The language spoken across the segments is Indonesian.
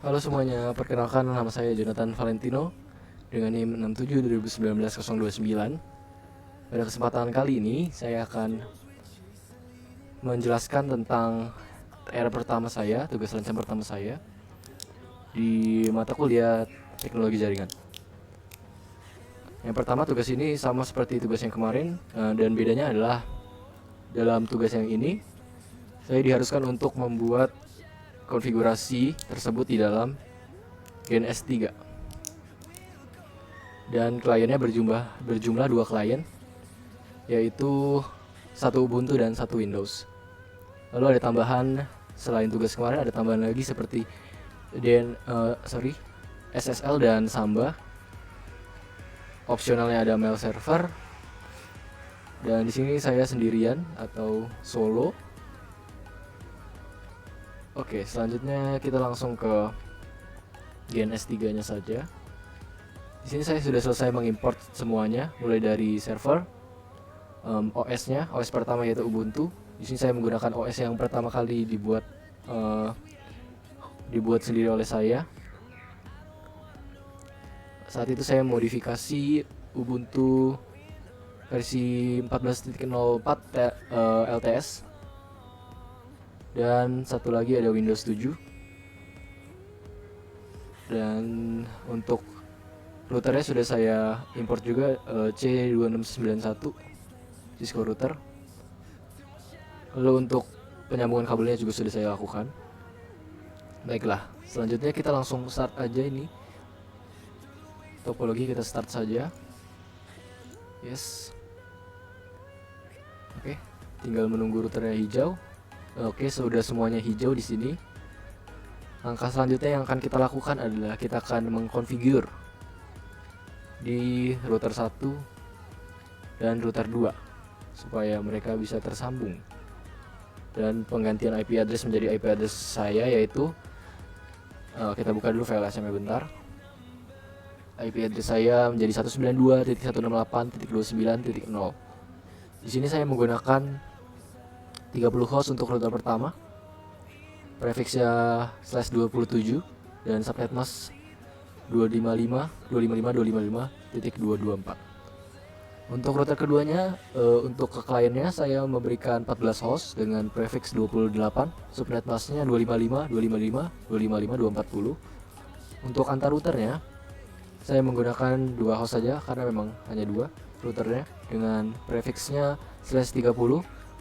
Halo semuanya, perkenalkan nama saya Jonathan Valentino dengan NIM 67 2019 029. Pada kesempatan kali ini saya akan menjelaskan tentang era pertama saya, tugas lancar pertama saya di mata kuliah teknologi jaringan. Yang pertama, tugas ini sama seperti tugas yang kemarin, dan bedanya adalah dalam tugas yang ini saya diharuskan untuk membuat konfigurasi tersebut di dalam Gen S3, dan kliennya berjumlah 2 klien, yaitu satu Ubuntu dan satu Windows. Lalu ada tambahan, selain tugas kemarin ada tambahan lagi seperti SSL dan Samba. Opsionalnya ada mail server. Dan di sini saya sendirian atau solo. Oke, selanjutnya kita langsung ke Gen S3-nya saja. Di sini saya sudah selesai mengimport semuanya, mulai dari server, OS-nya, OS pertama yaitu Ubuntu. Di sini saya menggunakan OS yang pertama kali dibuat sendiri oleh saya. Saat itu saya modifikasi Ubuntu versi 14.04 LTS, dan satu lagi ada Windows 7. Dan untuk routernya sudah saya import juga, C2691 Cisco router. Lalu untuk penyambungan kabelnya juga sudah saya lakukan. Baiklah, selanjutnya kita langsung start aja ini. Topologi kita start saja. Yes. Oke, tinggal menunggu routernya hijau. Oke, sudah semuanya hijau di sini. Langkah selanjutnya yang akan kita lakukan adalah kita akan mengkonfigur di router 1 dan router 2 supaya mereka bisa tersambung. Dan penggantian IP address menjadi IP address saya, yaitu kita buka dulu file SM-nya bentar. IP address saya menjadi 192.168.29.0. Di sini saya menggunakan 30 host untuk router pertama, prefixnya /27, dan subnet mask 255.255.255.224. Untuk router keduanya, untuk ke kliennya saya memberikan 14 host dengan prefix 28, subnet masknya 255.255.255.240. Untuk antar routernya saya menggunakan 2 host saja karena memang hanya 2 routernya, dengan prefixnya /30,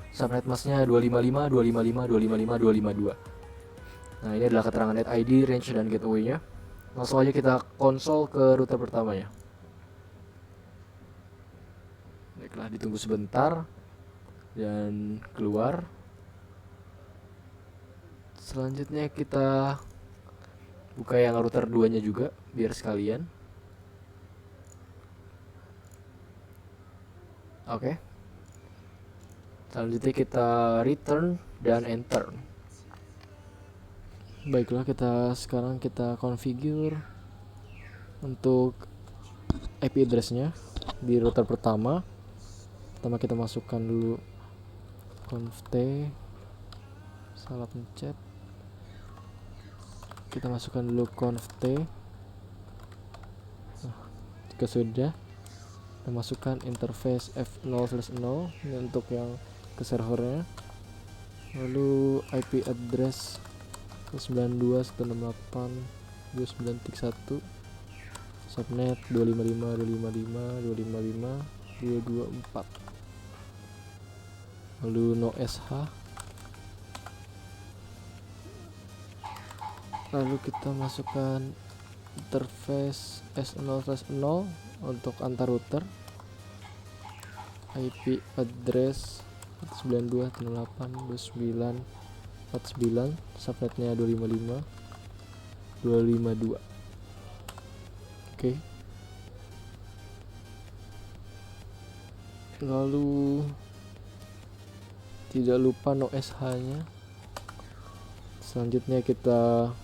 subnet masknya 255.255.255.252. Nah, ini adalah keterangan net ID, range, dan gateway-nya. Langsung aja kita konsol ke router pertamanya. Baiklah, ditunggu sebentar dan keluar. Selanjutnya kita buka yang router 2-nya juga biar sekalian. Oke. Selanjutnya kita return dan enter. Baiklah, sekarang kita configure untuk IP address-nya di router pertama. Pertama kita masukkan dulu conft, salah pencet. Kita masukkan dulu conft. Jika sudah, kita masukkan interface F0/0 ini untuk yang ke servernya. Lalu IP address 92.168.29.1, subnet 255.255.255.224. Lalu no sh. Lalu kita masukkan interface S0/0 untuk antar router, IP address 92.168.29.49, subnetnya 255.252. Oke. Lalu tidak lupa no sh nya. Selanjutnya kita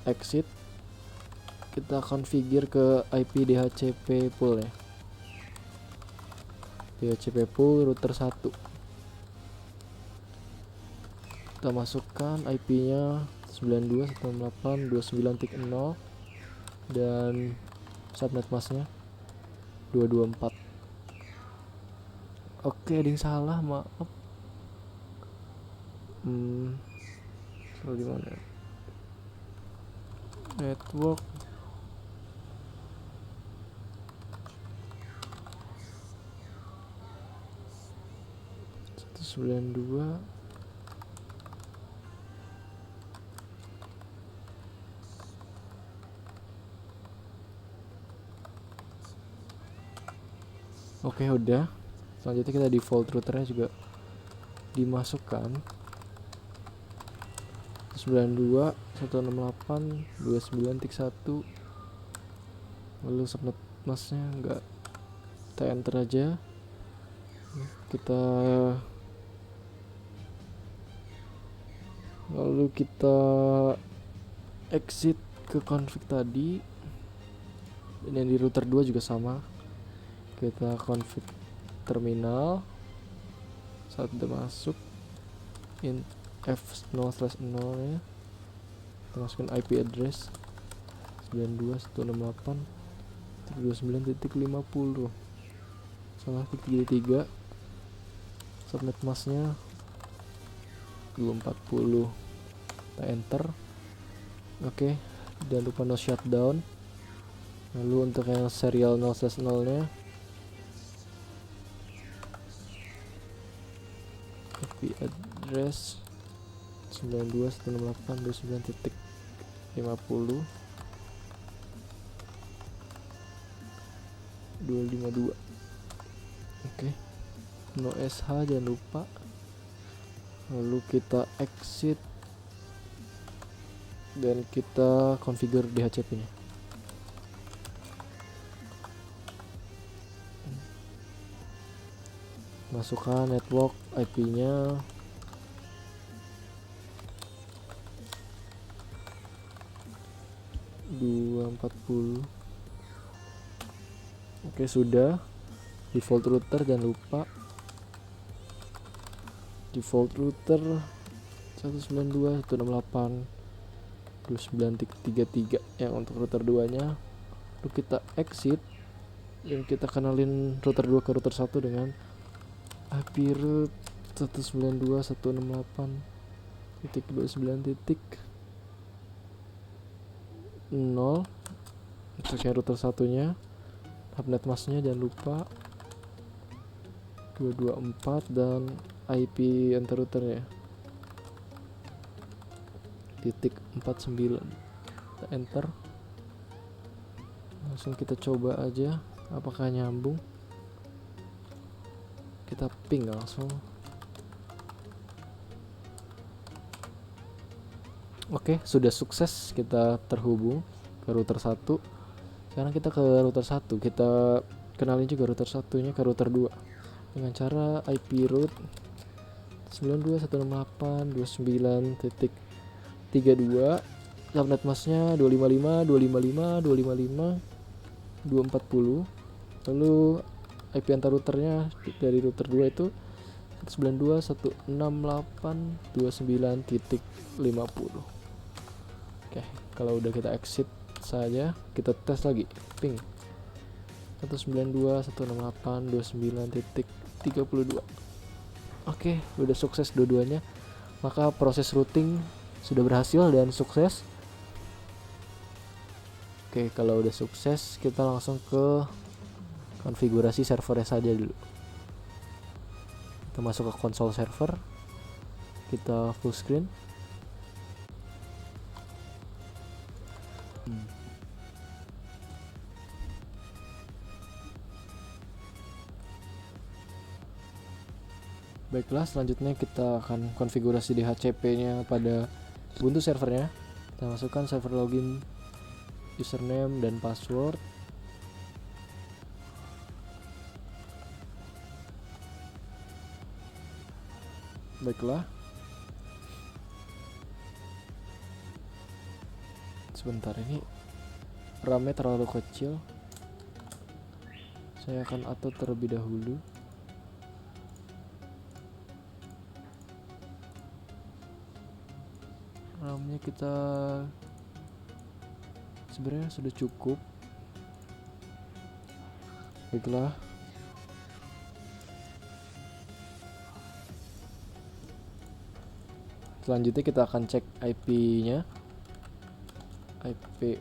exit, kita configure ke IP DHCP pool ya. DHCP pool router 1. Kita masukkan IP-nya 92.168.29.0 dan subnet masknya 224. Oke, ada yang salah, maaf. Salah di mana? Network. Sembilan dua. Oke, udah. Selanjutnya kita default routernya juga dimasukkan 92.168.29.1. lalu subnet masknya enggak, kita enter aja. Lalu kita exit ke config tadi, dan yang di router 2 juga sama. Kita config terminal. Saat udah masuk in f0/0 nya kita masukin IP address 92.168.29.50 sama 33. Subnet masknya 240. Kita enter. Oke, jangan lupa no shutdown. Lalu untuk yang serial 0/0 nya IP address 92.168.29.50 252. Oke, no sh jangan lupa. Lalu kita exit dan kita configure DHCP nya. Masukkan network IP nya 240. Oke, sudah. Default router jangan lupa. Default router 192.168.29.33 yang untuk router 2 nya. Lalu kita exit dan kita kenalin router 2 ke router 1 dengan IP root 192.168.29.0 untuk yang router satunya. Subnet masknya jangan lupa 224 dan IP antar routernya .49. Kita enter. Langsung kita coba aja apakah nyambung. Kita ping langsung. Oke, sudah sukses kita terhubung ke router 1. Sekarang kita ke router 1, kita kenalin juga router satunya ke router 2 dengan cara IP root 92.168.29.32. subnet masknya 255.255.255.240. lalu IP antar routernya dari router 2 itu 192.168.29.50. Oke, kalau udah kita exit saja, kita tes lagi ping 192.168.29.32. Oke, udah sukses dua-duanya. Maka proses routing sudah berhasil dan sukses. Oke, kalau udah sukses, kita langsung ke konfigurasi servernya saja dulu. Kita masuk ke konsol server, kita full screen. Baiklah, selanjutnya kita akan konfigurasi DHCP-nya pada Ubuntu servernya. Kita masukkan server login, username dan password. Baiklah. Sebentar, ini RAM-nya terlalu kecil. Saya akan atur terlebih dahulu. RAM-nya kita sebenarnya sudah cukup. Baiklah. Selanjutnya kita akan cek IP-nya. IP.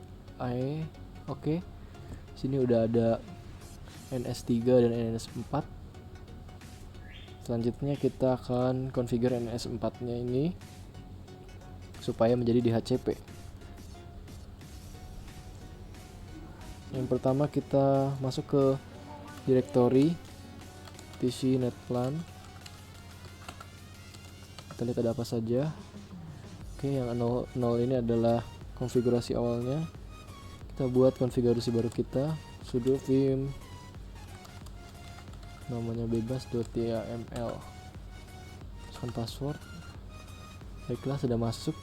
Oke. Sini udah ada NS3 dan NS4. Selanjutnya kita akan configure NS4-nya ini supaya menjadi DHCP. Yang pertama kita masuk ke directory TC netplan. Kita lihat ada apa saja. Oke, yang 0 ini adalah konfigurasi awalnya. Kita buat konfigurasi baru kita, sudo vim namanya bebas .yml, masukkan password. Baiklah, sudah masuk.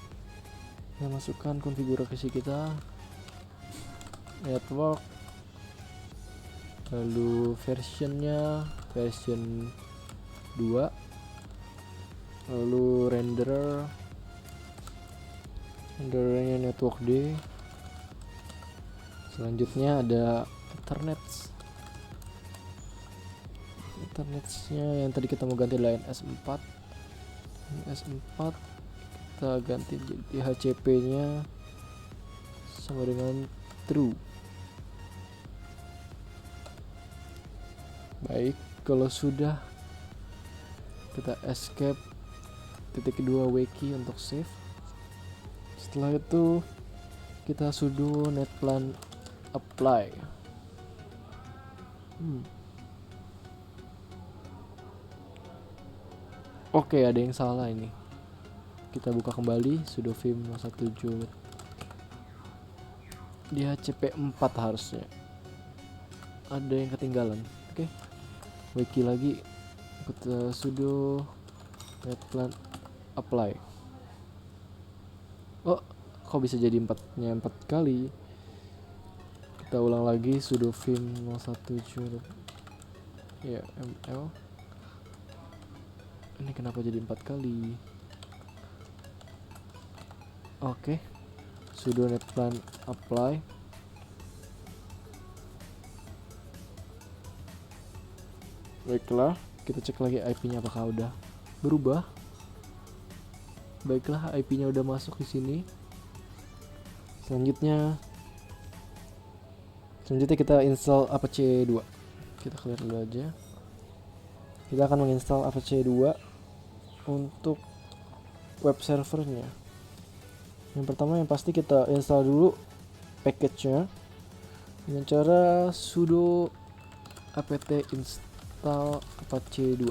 Kita masukkan konfigurasi kita, network, lalu versionnya version 2, lalu renderernya network D. Selanjutnya ada ethernetnya yang tadi kita mau ganti adalah NS4 kita ganti jadi HCP nya sama dengan true. Baik, kalau sudah kita escape titik kedua wiki untuk save. Setelah itu kita sudo netplan apply. Oke, ada yang salah ini. Kita buka kembali sudo vim 17 di HCP 4 harusnya. Ada yang ketinggalan. Oke. Wiki lagi. Kita sudo netplan apply. Oh, kok bisa jadi 4 kali? Kita ulang lagi sudo vim 17 ya ml. Ini kenapa jadi 4 kali? Oke. Sudo netplan apply. Baiklah, kita cek lagi IP-nya apakah udah berubah. Baiklah, IP-nya udah masuk di sini. Selanjutnya kita install Apache 2. Kita clear dulu aja. Kita akan menginstal Apache 2 untuk web servernya. Yang pertama yang pasti kita install dulu package-nya dengan cara sudo apt install Apache 2.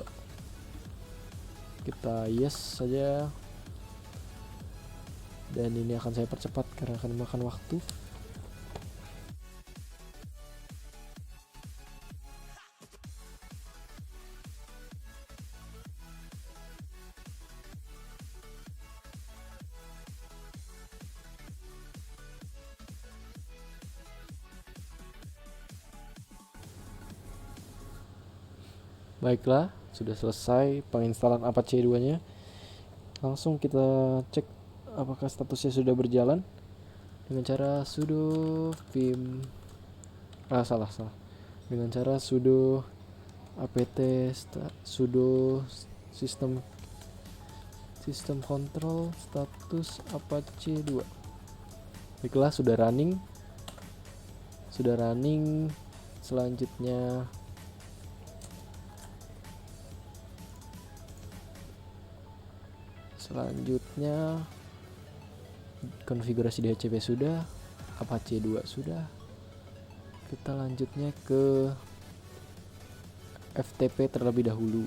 Kita yes saja. Dan ini akan saya percepat karena akan memakan waktu. Baiklah, sudah selesai penginstalan Apache 2-nya. Langsung kita cek apakah statusnya sudah berjalan dengan cara sudo vim dengan cara sudo apt sudo system control status Apache 2. Baiklah, sudah running. Selanjutnya konfigurasi DHCP sudah, Apache 2 sudah. Kita lanjutnya ke FTP terlebih dahulu.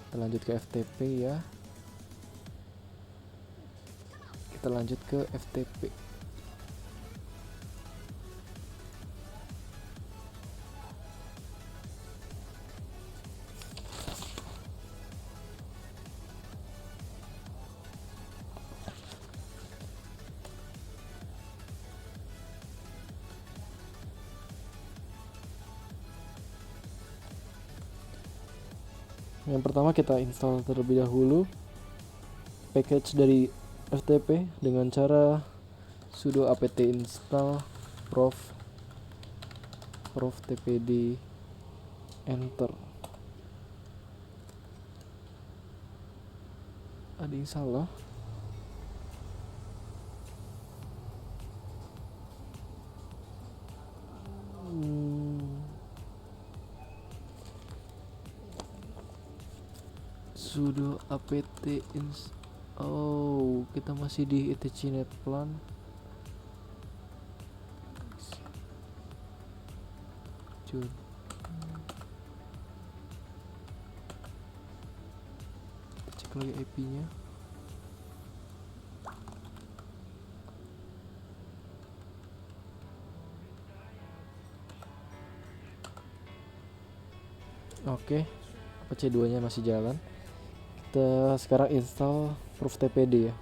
Kita lanjut ke FTP ya. Kita lanjut ke FTP. Yang pertama kita install terlebih dahulu package dari FTP dengan cara sudo apt install prof tpd enter. Ada yang salah. Sudo apt install. Oh, kita masih di etc netplan. Kita cek lagi IP-nya. Oke, C2 nya masih jalan. Kita sekarang install proof tpd ya.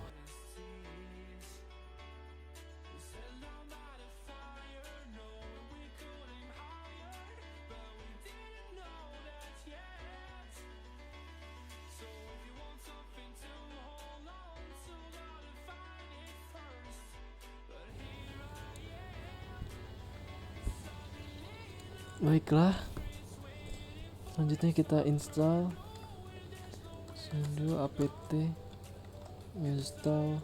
Baiklah, selanjutnya kita install sudo apt install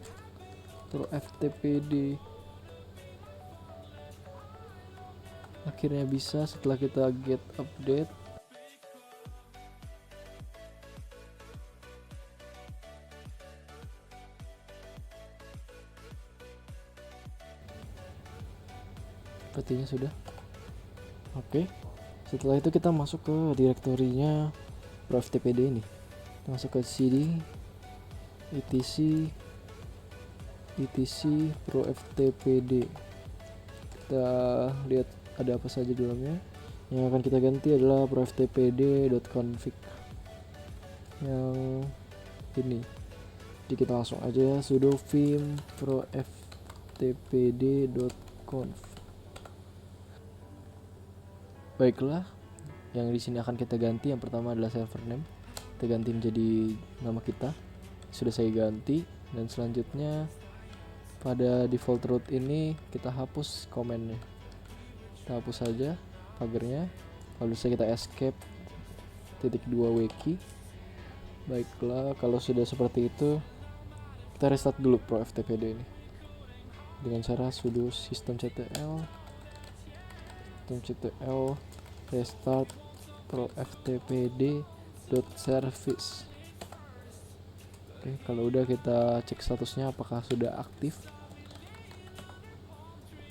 ftpd. Akhirnya bisa setelah kita get update. Sepertinya sudah. Oke, setelah itu kita masuk ke direktorinya proftpd ini. Kita masuk ke cd etc proftpd. Kita lihat ada apa saja di dalamnya. Yang akan kita ganti adalah proftpd.config yang ini. Jadi kita langsung aja sudo vim proftpd.conf. Baiklah, yang di sini akan kita ganti yang pertama adalah server name. Kita ganti menjadi nama kita. Sudah saya ganti, dan selanjutnya pada default root ini kita hapus komennya. Kita hapus saja pagernya. Lalu kita escape .2 wiki. Baiklah, kalau sudah seperti itu kita restart dulu proftpd ini dengan cara sudo systemctl restart proftpd.service. Oke, kalau udah kita cek statusnya apakah sudah aktif.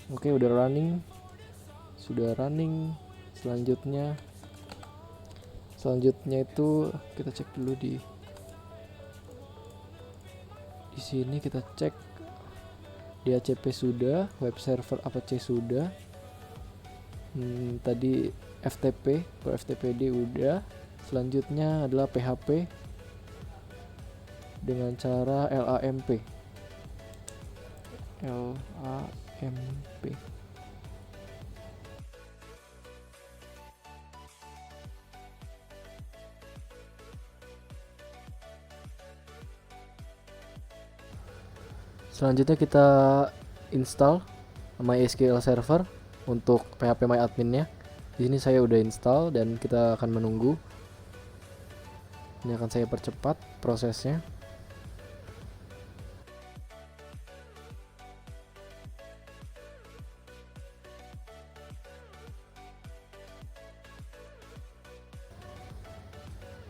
Oke, udah running. Selanjutnya itu kita cek dulu di sini. Kita cek DHCP sudah, web server apache sudah. Tadi FTP FTPD udah. Selanjutnya adalah PHP dengan cara LAMP. Selanjutnya kita install MySQL Server untuk PHP MyAdmin-nya. Di sini saya udah install dan kita akan menunggu. Ini akan saya percepat prosesnya.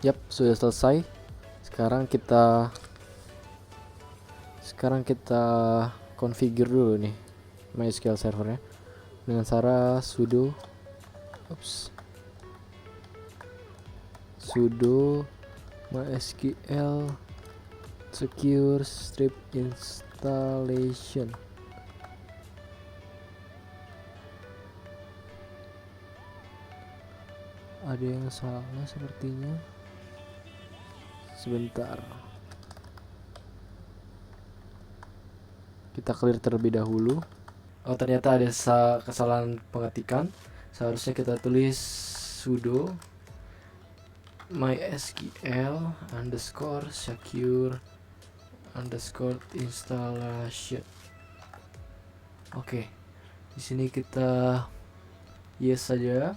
Yap, sudah selesai. Sekarang kita configure dulu nih MySQL servernya dengan cara sudo MySQL secure strip installation. Ada yang salah sepertinya. Sebentar, kita clear terlebih dahulu. Oh, ternyata ada kesalahan pengetikan. Seharusnya kita tulis sudo mysql underscore secure underscore installation. Oke, di sini kita yes saja.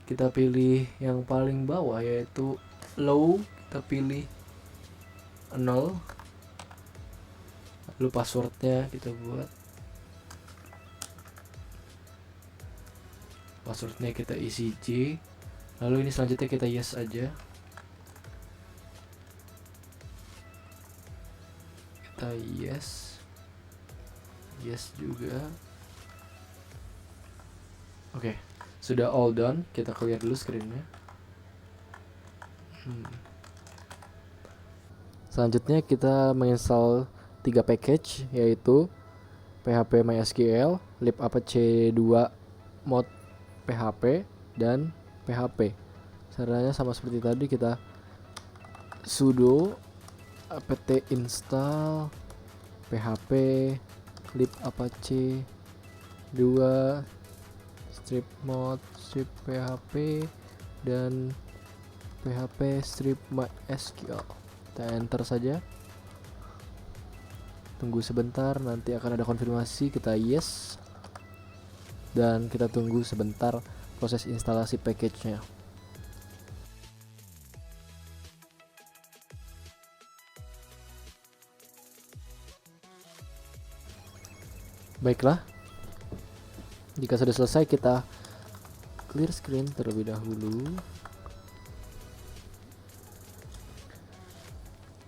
Kita pilih yang paling bawah yaitu low, kita pilih 0. Lalu passwordnya kita buat, passwordnya kita isi J. Lalu ini selanjutnya kita yes aja. Kita yes juga. Oke, sudah all done. Kita clear dulu screennya. Selanjutnya kita menginstal 3 package, yaitu PHP MySQL, libapache 2 mod PHP, dan PHP. Caranya sama seperti tadi, kita sudo apt install PHP libapache 2 strip mod strip PHP dan PHP strip MySQL. Kita enter saja. Tunggu sebentar, nanti akan ada konfirmasi, kita yes. Dan kita tunggu sebentar proses instalasi package-nya. Baiklah, jika sudah selesai kita clear screen terlebih dahulu.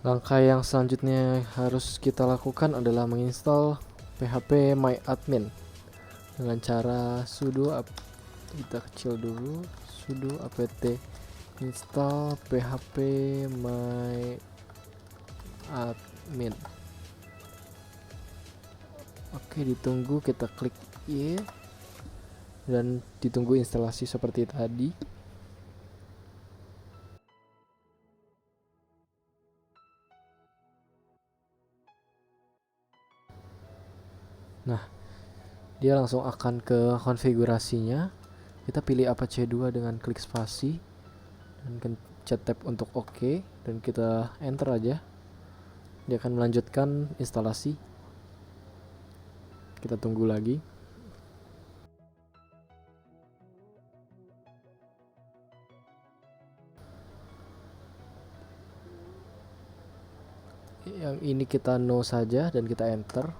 Langkah yang selanjutnya harus kita lakukan adalah menginstal PHP MyAdmin dengan cara sudo kita kecil dulu, sudo apt install PHP MyAdmin. Oke, ditunggu, kita klik Y dan ditunggu instalasi seperti tadi. Nah, dia langsung akan ke konfigurasinya. Kita pilih Apache 2 dengan klik spasi dan pencet tab untuk OK, dan kita enter aja. Dia akan melanjutkan instalasi. Kita tunggu lagi. Yang ini kita no saja dan kita enter.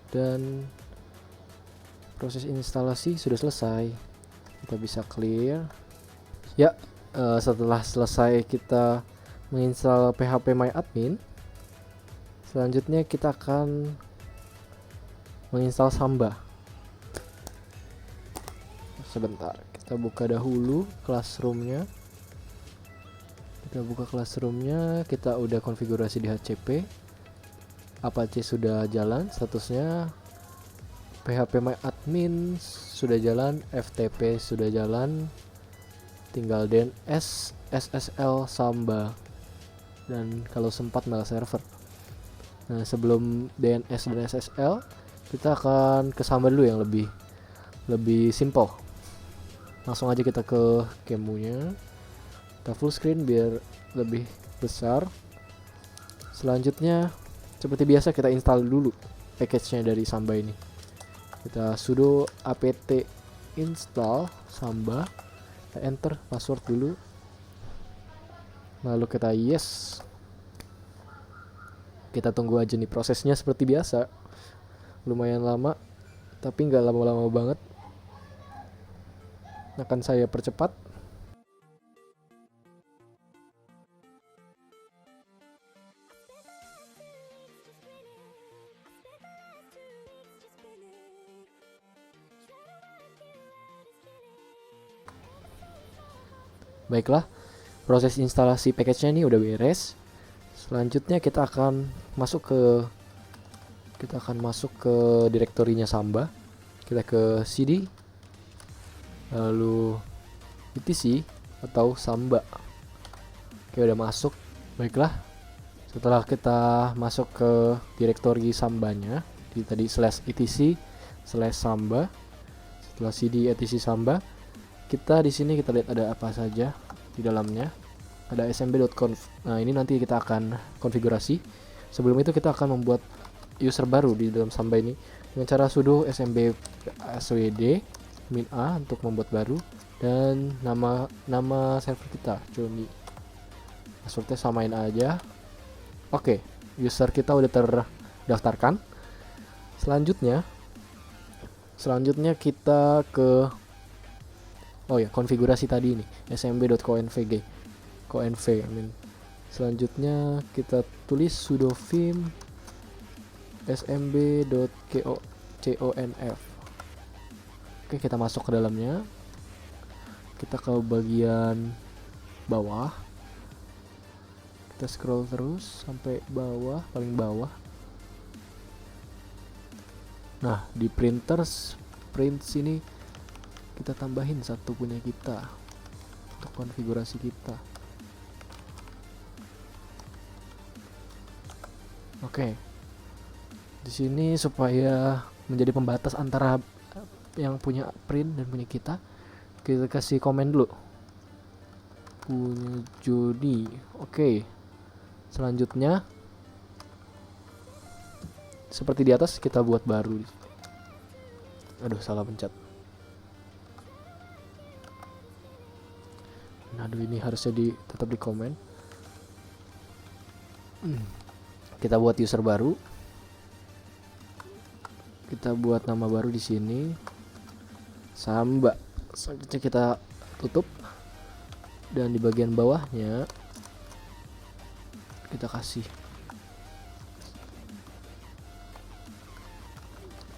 Dan proses instalasi sudah selesai. Kita bisa clear. Ya, setelah selesai kita menginstal PHP MyAdmin, selanjutnya kita akan menginstal Samba. Sebentar, kita buka dahulu classroom-nya. Kita udah konfigurasi di HCP. Apache sudah jalan statusnya, PHP MyAdmin sudah jalan, FTP sudah jalan, tinggal DNS, SSL, Samba, dan kalau sempat mail server. Nah, sebelum DNS dan SSL, kita akan ke Samba dulu yang lebih simple. Langsung aja kita ke kemunya, kita full screen biar lebih besar. Selanjutnya seperti biasa kita install dulu package-nya dari Samba ini. Kita sudo apt install Samba, kita enter password dulu, lalu kita yes. Kita tunggu aja nih prosesnya seperti biasa, lumayan lama tapi nggak lama-lama banget. Akan saya percepat. Baiklah, proses instalasi package-nya ini udah beres. Selanjutnya kita akan masuk ke direktorinya Samba. Kita ke cd, lalu etc atau Samba. Oke, udah masuk. Baiklah, setelah kita masuk ke direktori Sambanya, di tadi /etc/Samba, setelah cd etc Samba, Kita di sini kita lihat ada apa saja di dalamnya. Ada smb.conf. Nah, ini nanti kita akan konfigurasi. Sebelum itu kita akan membuat user baru di dalam Samba ini dengan cara sudo smb swd min a untuk membuat baru, dan nama server kita Joni. Passwordnya samain aja. Oke, user kita udah terdaftarkan. Selanjutnya kita ke konfigurasi tadi ini smb.convg Selanjutnya kita tulis sudo vim smb.conf. Oke, kita masuk ke dalamnya. Kita ke bagian bawah. Kita scroll terus sampai bawah, paling bawah. Nah, di print sini kita tambahin satu punya kita untuk konfigurasi kita. Oke. Di sini supaya menjadi pembatas antara yang punya print dan punya kita kasih komen dulu. Punya Jody. Oke. Selanjutnya seperti di atas kita buat baru. Aduh, salah pencet. Aduh, ini harusnya tetap di komen. Kita buat user baru. Kita buat nama baru di sini. Samba. Selanjutnya kita tutup. Dan di bagian bawahnya kita kasih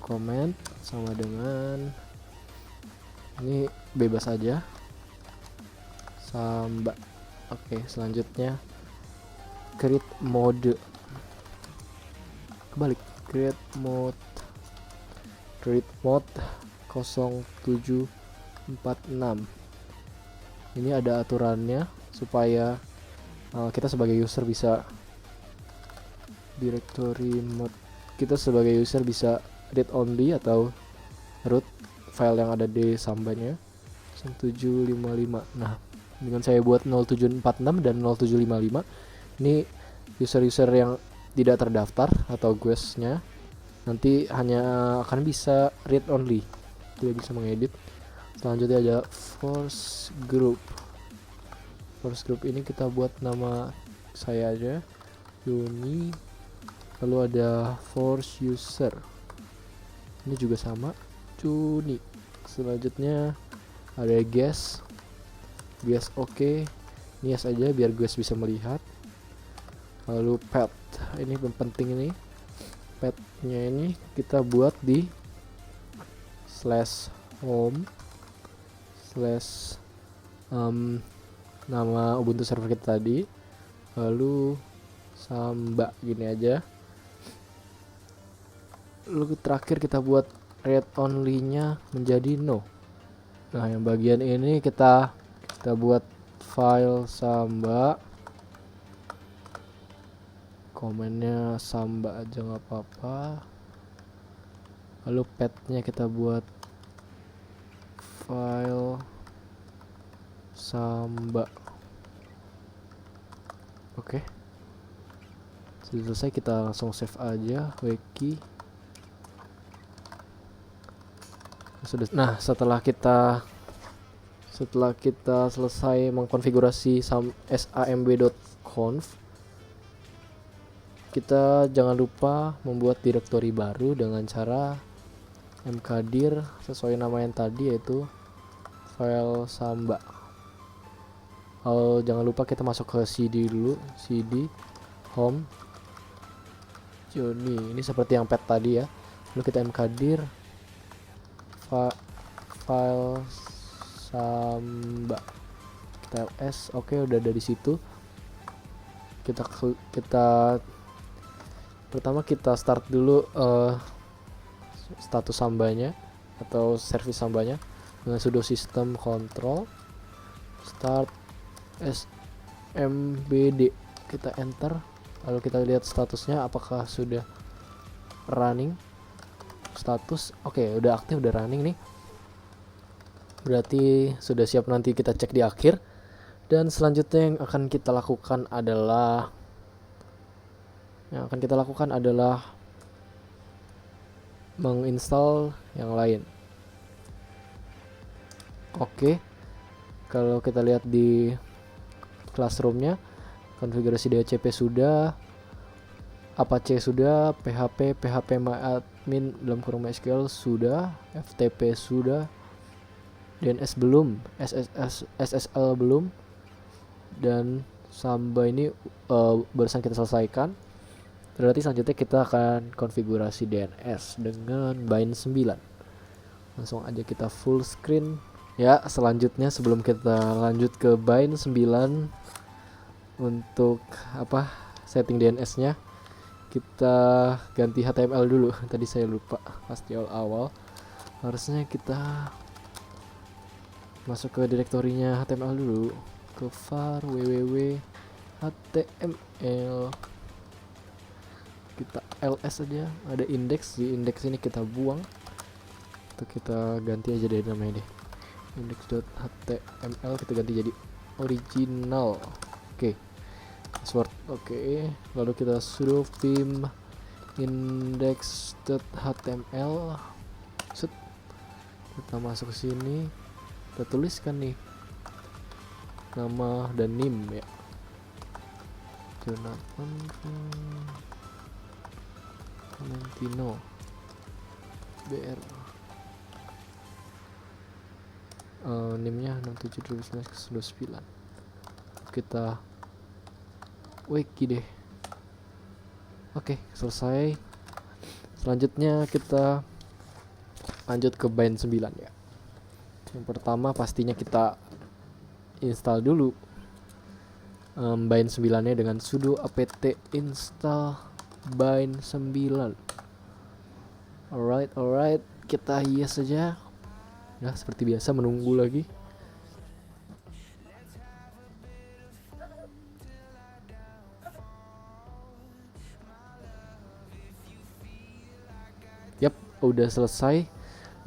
comment sama dengan ini, bebas aja Samba. Oke, selanjutnya create mode. Kebalik, create mode 0746. Ini ada aturannya supaya kita sebagai user bisa directory mode. Kita sebagai user bisa read only atau root file yang ada di sambanya 0755. Nah, dengan saya buat 0746 dan 0755, ini user-user yang tidak terdaftar atau guestnya nanti hanya akan bisa read only, tidak bisa mengedit. Selanjutnya ada force group. Force group ini kita buat nama saya aja, Yuni. Lalu ada force user, ini juga sama, Juni. Selanjutnya ada guest. Oke. Ini yes aja biar guest bisa melihat. Lalu pet, ini penting ini. Petnya ini kita buat di /home/ nama Ubuntu server kita tadi. Lalu Samba, gini aja. Lalu terakhir kita buat read only nya menjadi no. Nah, yang bagian ini kita buat file Samba, komennya Samba aja nggak apa-apa. Lalu petnya kita buat file Samba. Oke, sudah selesai, kita langsung save aja wiki. Nah, setelah kita selesai mengkonfigurasi samb.conf, kita jangan lupa membuat direktori baru dengan cara mkdir sesuai nama yang tadi, yaitu file Samba. Jangan lupa kita masuk ke cd dulu, cd home Joni. Ini seperti yang pet tadi ya. Lalu kita mkdir file Samba, kita ls. Oke, udah ada di situ. Kita pertama kita start dulu status Sambanya atau service Sambanya dengan sudo system control start smbd. Kita enter, lalu kita lihat statusnya apakah sudah running. Status oke, udah aktif, udah running nih. Berarti sudah siap, nanti kita cek di akhir. Dan selanjutnya yang akan kita lakukan adalah menginstal yang lain. Oke, kalau kita lihat di classroomnya, konfigurasi DHCP sudah, Apache sudah, PHP MyAdmin dalam kurung MySQL sudah, FTP sudah, DNS belum, SSL belum, dan Samba ini barusan kita selesaikan. Berarti selanjutnya kita akan konfigurasi DNS dengan Bind 9. Langsung aja kita full screen. Ya, selanjutnya sebelum kita lanjut ke Bind 9 untuk setting DNS-nya, kita ganti HTML dulu. Tadi saya lupa pas di awal. Harusnya kita masuk ke direktorinya HTML dulu, ke var www html, kita ls aja, ada indeks, di indeks ini kita buang, atau kita ganti aja deh namanya deh, index.html kita ganti jadi original. Oke, password oke. Lalu kita sudo vim index.html, set, kita masuk ke sini, kita tuliskan nih nama dan nim ya, Jonathan Valentino BR, nimnya 671929. Kita wiki deh. Oke, selesai. Selanjutnya kita lanjut ke Bind 9 ya. Yang pertama pastinya kita install dulu Bind 9 nya dengan sudo apt install Bind 9. Alright, kita yes saja. Nah, seperti biasa menunggu lagi. Yap, udah selesai.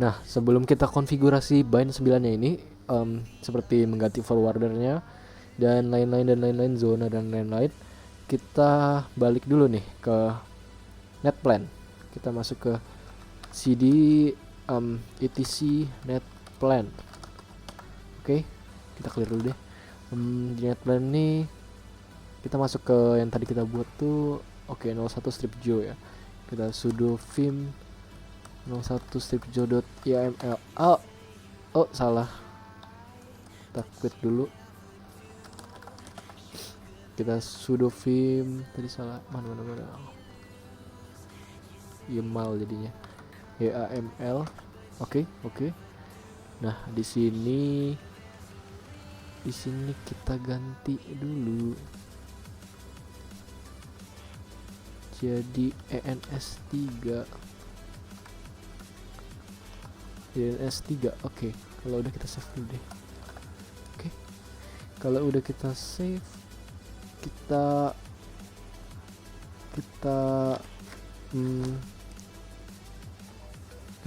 Nah, sebelum kita konfigurasi Bind 9 nya ini, seperti mengganti forwardernya dan lain-lain, zona dan lain-lain, kita balik dulu nih ke netplan. Kita masuk ke cd etc netplan. Oke, kita clear dulu deh. Di netplan ini kita masuk ke yang tadi kita buat tuh, 01 stripjo ya. Kita sudo vim 01 stripjo.yml. Oh, salah. Kita quit dulu. Kita sudo vim, tadi salah, mana YAML jadinya, YAML. Oke. Nah, di sini kita ganti dulu jadi ENS3. Oke, kalau udah kita save dulu deh. Oke, kalau udah kita save, kita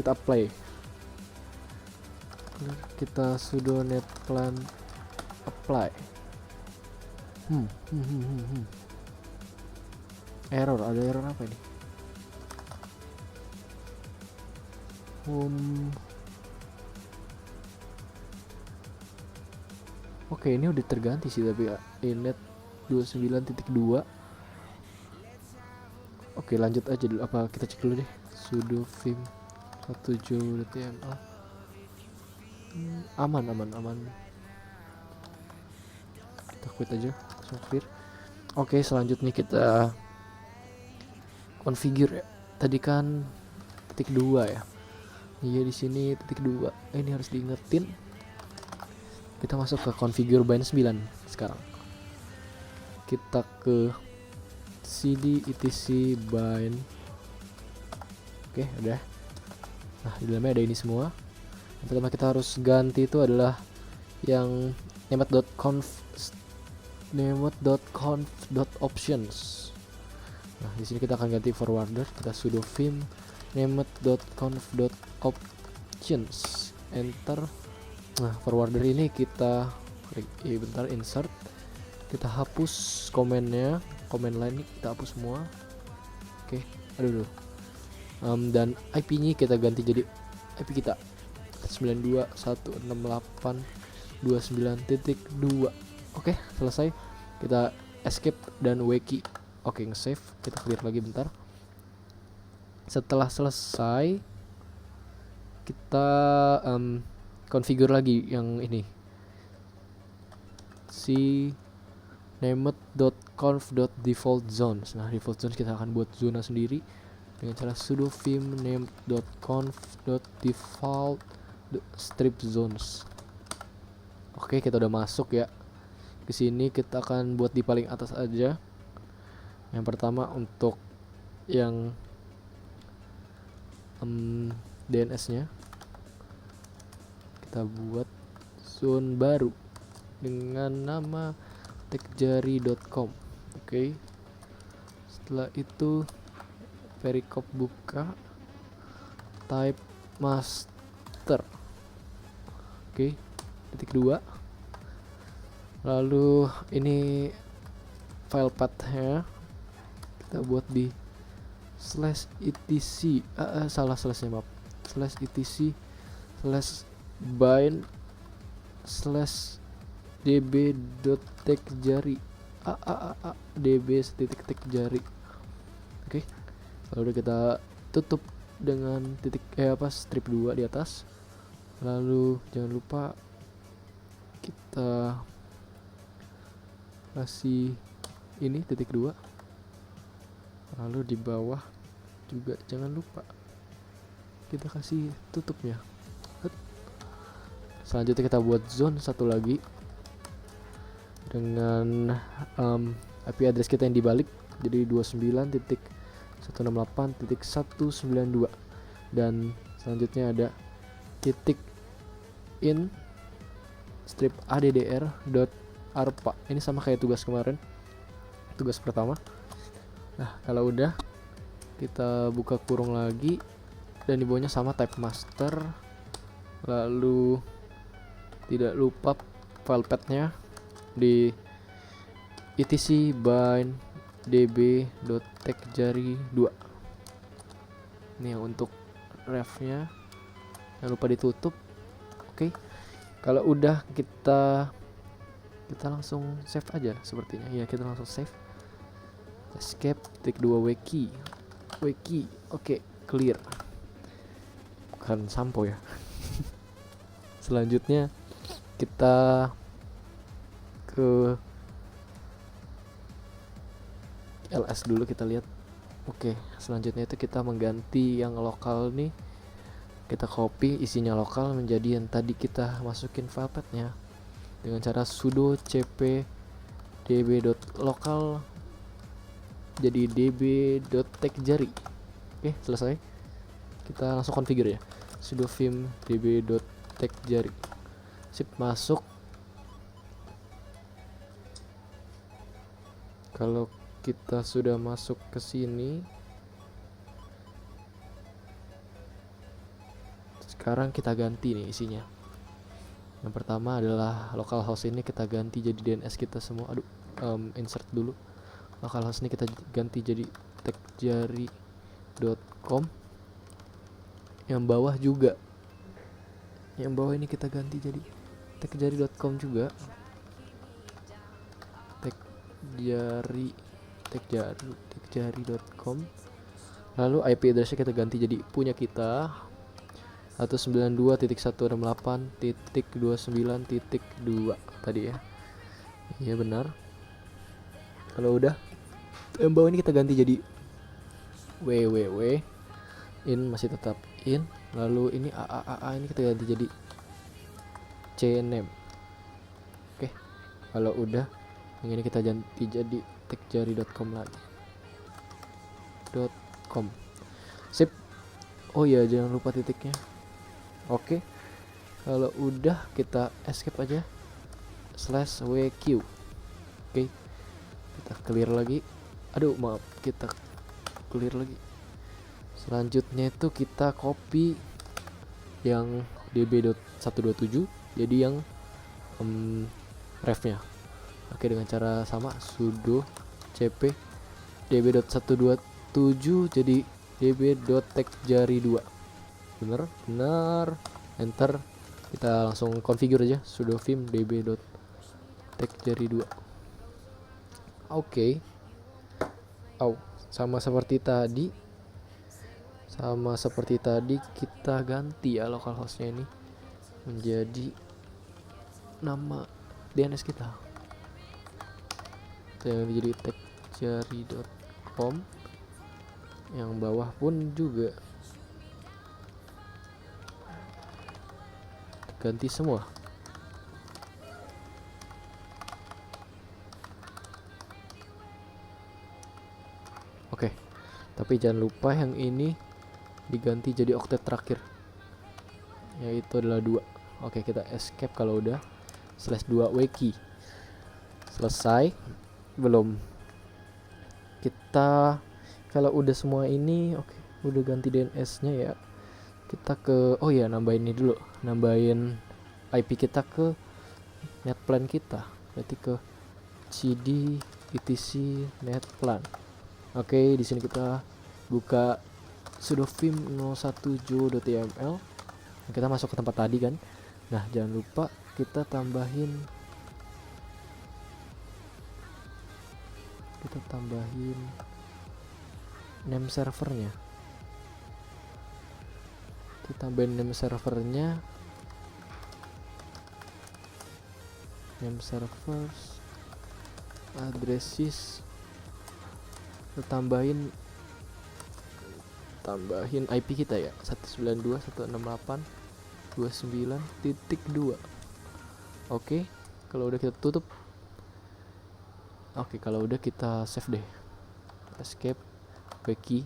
apply. Kita sudo netplan apply. Error, ada error apa ini? Oke, ini udah terganti sih, tapi init 29.2. Oke, lanjut aja dulu. Apa kita cek dulu deh, sudo vim 17.yml. Aman. Kita quit aja, langsung clear. Oke, selanjutnya kita configure ya. Tadi kan titik 2 ya. Iya, di sini titik 2. Ini harus diingetin. Kita masuk ke configure Bind 9 sekarang. Kita ke cd etc bind. Oke, udah. Nah, di dalamnya ada ini semua. Yang pertama kita harus ganti itu adalah yang named.conf.options. Nah, di sini kita akan ganti forwarder. Kita sudo vim named.conf.options, enter. Nah, forwarder ini kita klik bentar, insert, kita hapus komennya, komen lain ini kita hapus semua. Oke, aduh. Dan IP-nya kita ganti jadi IP kita 92.168.29.2. Oke, selesai. Kita escape dan wiki. Oke, nge-save. Kita clear lagi bentar. Setelah selesai, kita configure lagi yang ini, si named.conf.default zones. Nah, default zones kita akan buat zona sendiri dengan cara sudo vim named.conf.default strip zones. Oke, kita udah masuk ya. Ke sini kita akan buat di paling atas aja. Yang pertama untuk yang DNS-nya kita buat zone baru dengan nama tekjari.com. Oke. Setelah itu perikop buka, type master. Oke, titik 2. Lalu ini file path-nya kita buat di /etc, salah slashnya maaf, /etc/bind /db.tekjari db.tekjari. Oke, lalu kita tutup dengan strip 2 di atas. Lalu jangan lupa kita kasih ini titik 2. Lalu di bawah juga jangan lupa kita kasih tutupnya. Selanjutnya kita buat zone satu lagi dengan IP address kita yang dibalik, jadi 29.168.192. dan selanjutnya ada titik in strip addr.arpa. Ini sama kayak tugas kemarin, tugas pertama. Nah, kalau udah kita buka kurung lagi dan di bawahnya sama type master. Lalu tidak lupa file path-nya di etc bind db.tekjari2. Ini yang untuk ref-nya, jangan lupa ditutup. Oke. Kalau udah kita langsung save aja sepertinya. Ya, kita langsung save. Escape, titik 2 wiki. Oke, clear. Bukan sampo ya. Selanjutnya kita ke ls dulu, kita lihat. Oke, selanjutnya itu kita mengganti yang lokal nih. Kita copy isinya lokal menjadi yang tadi kita masukin file path-nya dengan cara sudo cp db.local jadi db.tekjari. Oke, selesai. Kita langsung configure ya. Sudo vim db.tekjari. Sip, masuk. Kalau kita sudah masuk ke sini, sekarang kita ganti nih isinya. Yang pertama adalah localhost, ini kita ganti jadi DNS kita semua. Insert dulu. Localhost ini kita ganti jadi tekjari.com. Yang bawah juga, yang bawah ini kita ganti jadi tekjari.com juga. tekjari.com. Lalu IP address-nya kita ganti jadi punya kita, 192.168.29.2 tadi ya. Iya benar. Kalau udah, yang bawah ini kita ganti jadi www. In masih tetap in. Lalu ini AAA ini kita ganti jadi cname. Oke. Kalau udah, yang ini kita ganti jadi tekjari.com lagi. .com. Sip. Oh ya, jangan lupa titiknya. Oke. Kalau udah, kita escape aja. /wq. Oke. Kita clear lagi. Maaf, kita clear lagi. Selanjutnya itu kita copy yang db.127 jadi yang refnya. Oke, dengan cara sama sudo cp db.127 jadi db.textjari2. bener, enter. Kita langsung configure aja sudo vim db.textjari2. Oke. Sama seperti tadi kita ganti ya localhostnya ini menjadi nama DNS kita. Yang jadi textjari.com. Yang bawah pun juga ganti semua. Oke, tapi jangan lupa yang ini diganti jadi oktet terakhir, yaitu adalah 2. Oke, kita escape kalau udah. /2 wiki selesai. Belum. Kita kalau udah semua ini, oke, udah ganti DNS-nya ya. Kita ke nambahin ini dulu. Nambahin IP kita ke netplan kita. Berarti ke cd etc netplan. Oke, di sini kita buka sudo vim 017.yml. Kita masuk ke tempat tadi kan. Nah, jangan lupa kita tambahin name servernya. Kita tambahin name servernya. Name servers addresses. Kita tambahin IP kita ya, 192.168.29.2. Oke, kalau udah kita tutup. Oke, kalau udah kita save deh. Escape wiki.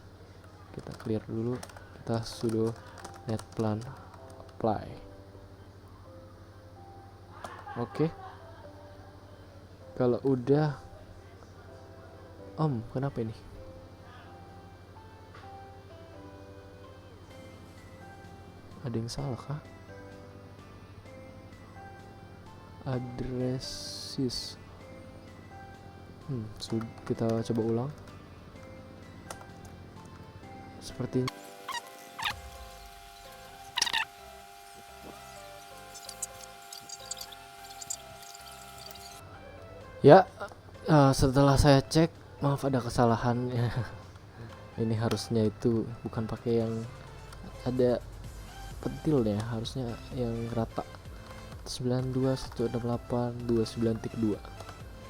Kita clear dulu. Kita sudo netplan apply. Oke. Kalau udah kenapa ini? Ada yang salah kah? Addresses. Kita coba ulang. Seperti ya, setelah saya cek, maaf ada kesalahan. Ini harusnya itu bukan pakai yang ada pentilnya, harusnya yang rata. 92.168.29.2.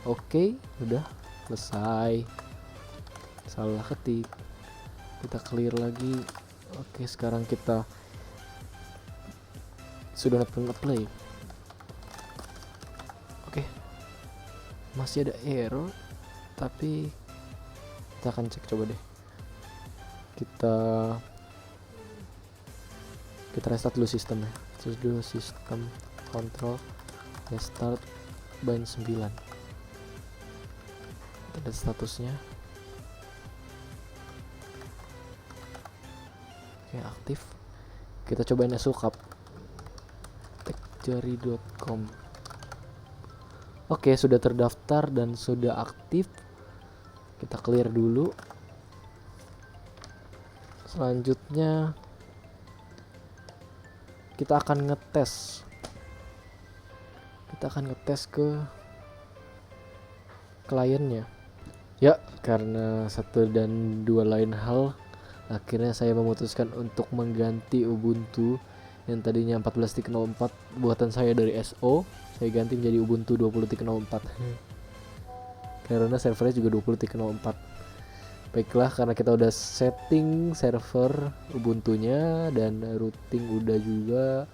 Oke, udah selesai. Salah ketik. Kita clear lagi. Oke, sekarang kita sudah apply. Oke. Masih ada error, tapi kita akan cek coba deh. Kita restart dulu sistemnya. Sudo system control restart bind 9. Kita lihat statusnya. Oke, aktif. Kita cobain SUCAP textjari.com. Oke, sudah terdaftar dan sudah aktif. Kita clear dulu. Selanjutnya kita akan ngetes ke kliennya ya. Karena satu dan dua lain hal, akhirnya saya memutuskan untuk mengganti Ubuntu yang tadinya 14.04 buatan saya dari SO, saya ganti menjadi Ubuntu 20.04 karena servernya juga 20.04. Baiklah, karena kita udah setting server Ubuntunya dan routing udah juga,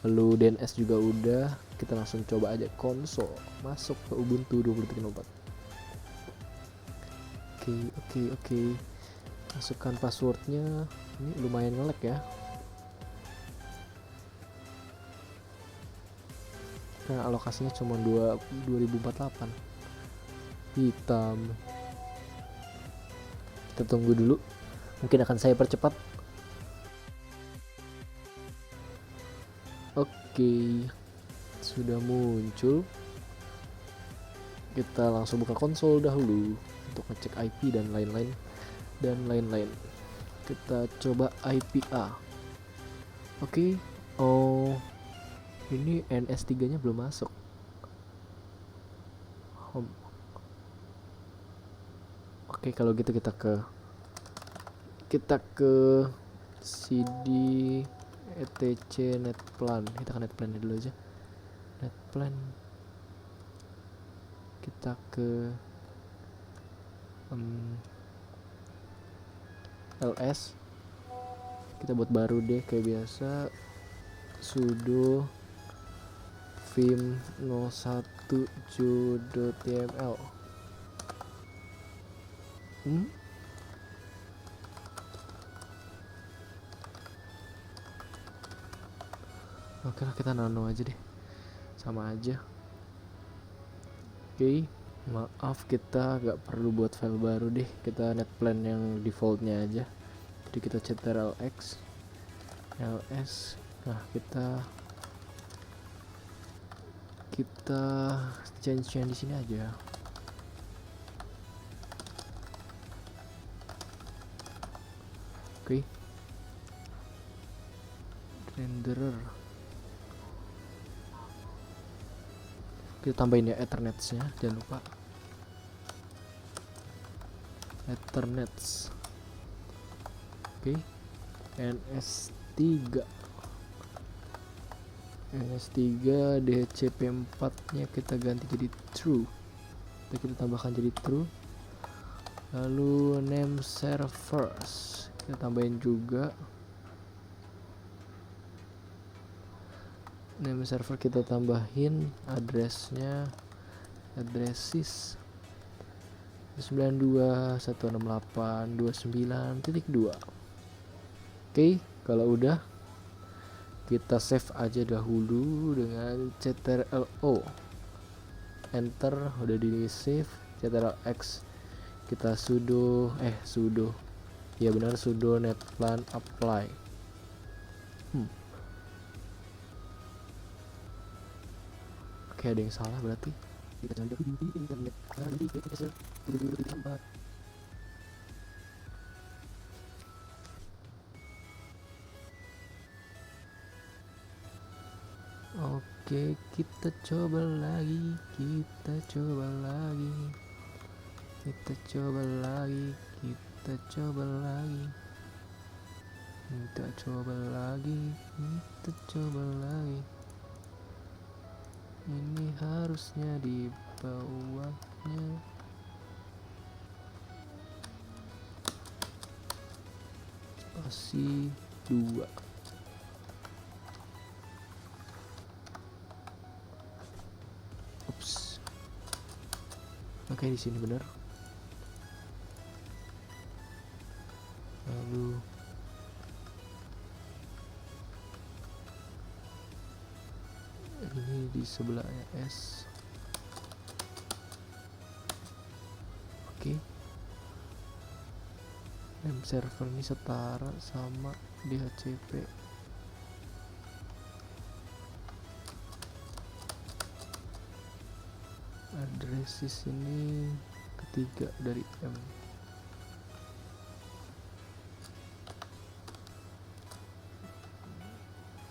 lalu DNS juga udah, kita langsung coba aja console masuk ke Ubuntu 20.04. Oke. Masukkan passwordnya. Ini lumayan nge-lag ya. Karena alokasinya cuma 2048. Hitam. Kita tunggu dulu. Mungkin akan saya percepat. Oke, sudah muncul. Kita langsung buka konsol dahulu untuk ngecek IP dan lain-lain. Kita coba IP A. Oke. Oh, ini NS3 nya belum masuk. Home. Oke, kalau gitu kita ke CD etc netplan. Kita ke netplan dulu aja. Netplan. Kita ke ls. Kita buat baru deh kayak biasa. Sudo vim 01 jo.tml. Oke lah, kita nano aja deh, sama aja. Oke, maaf kita gak perlu buat file baru deh, kita netplan yang defaultnya aja. Jadi kita ctrlx ls. Nah, kita change yang di sini aja. Oke. Renderer. Kita tambahin ya ethernets-nya, jangan lupa. Ethernets. Oke. NS3 DHCP4 nya kita ganti jadi true. Kita tambahkan jadi true. Lalu name servers kita tambahin juga. Name server kita tambahin addressnya, addresses 92.168.29.2. Oke, kalau udah kita save aja dahulu dengan ctrl-o, enter, udah di save. Ctrl-x kita sudo ya benar, sudo netplan apply. Oke, ada yang salah berarti. Kita cari di internet kali ditambah. Oke, kita coba lagi. Kita coba lagi. Kita coba lagi. Kita coba lagi. Kita coba lagi. Kita coba lagi. Ini harusnya di bawahnya. Spasi 2. Ups. Oke, di sini benar. Lalu ini di sebelahnya S. Oke. Name server ini setara sama DHCP. Addresses ini ketiga dari M.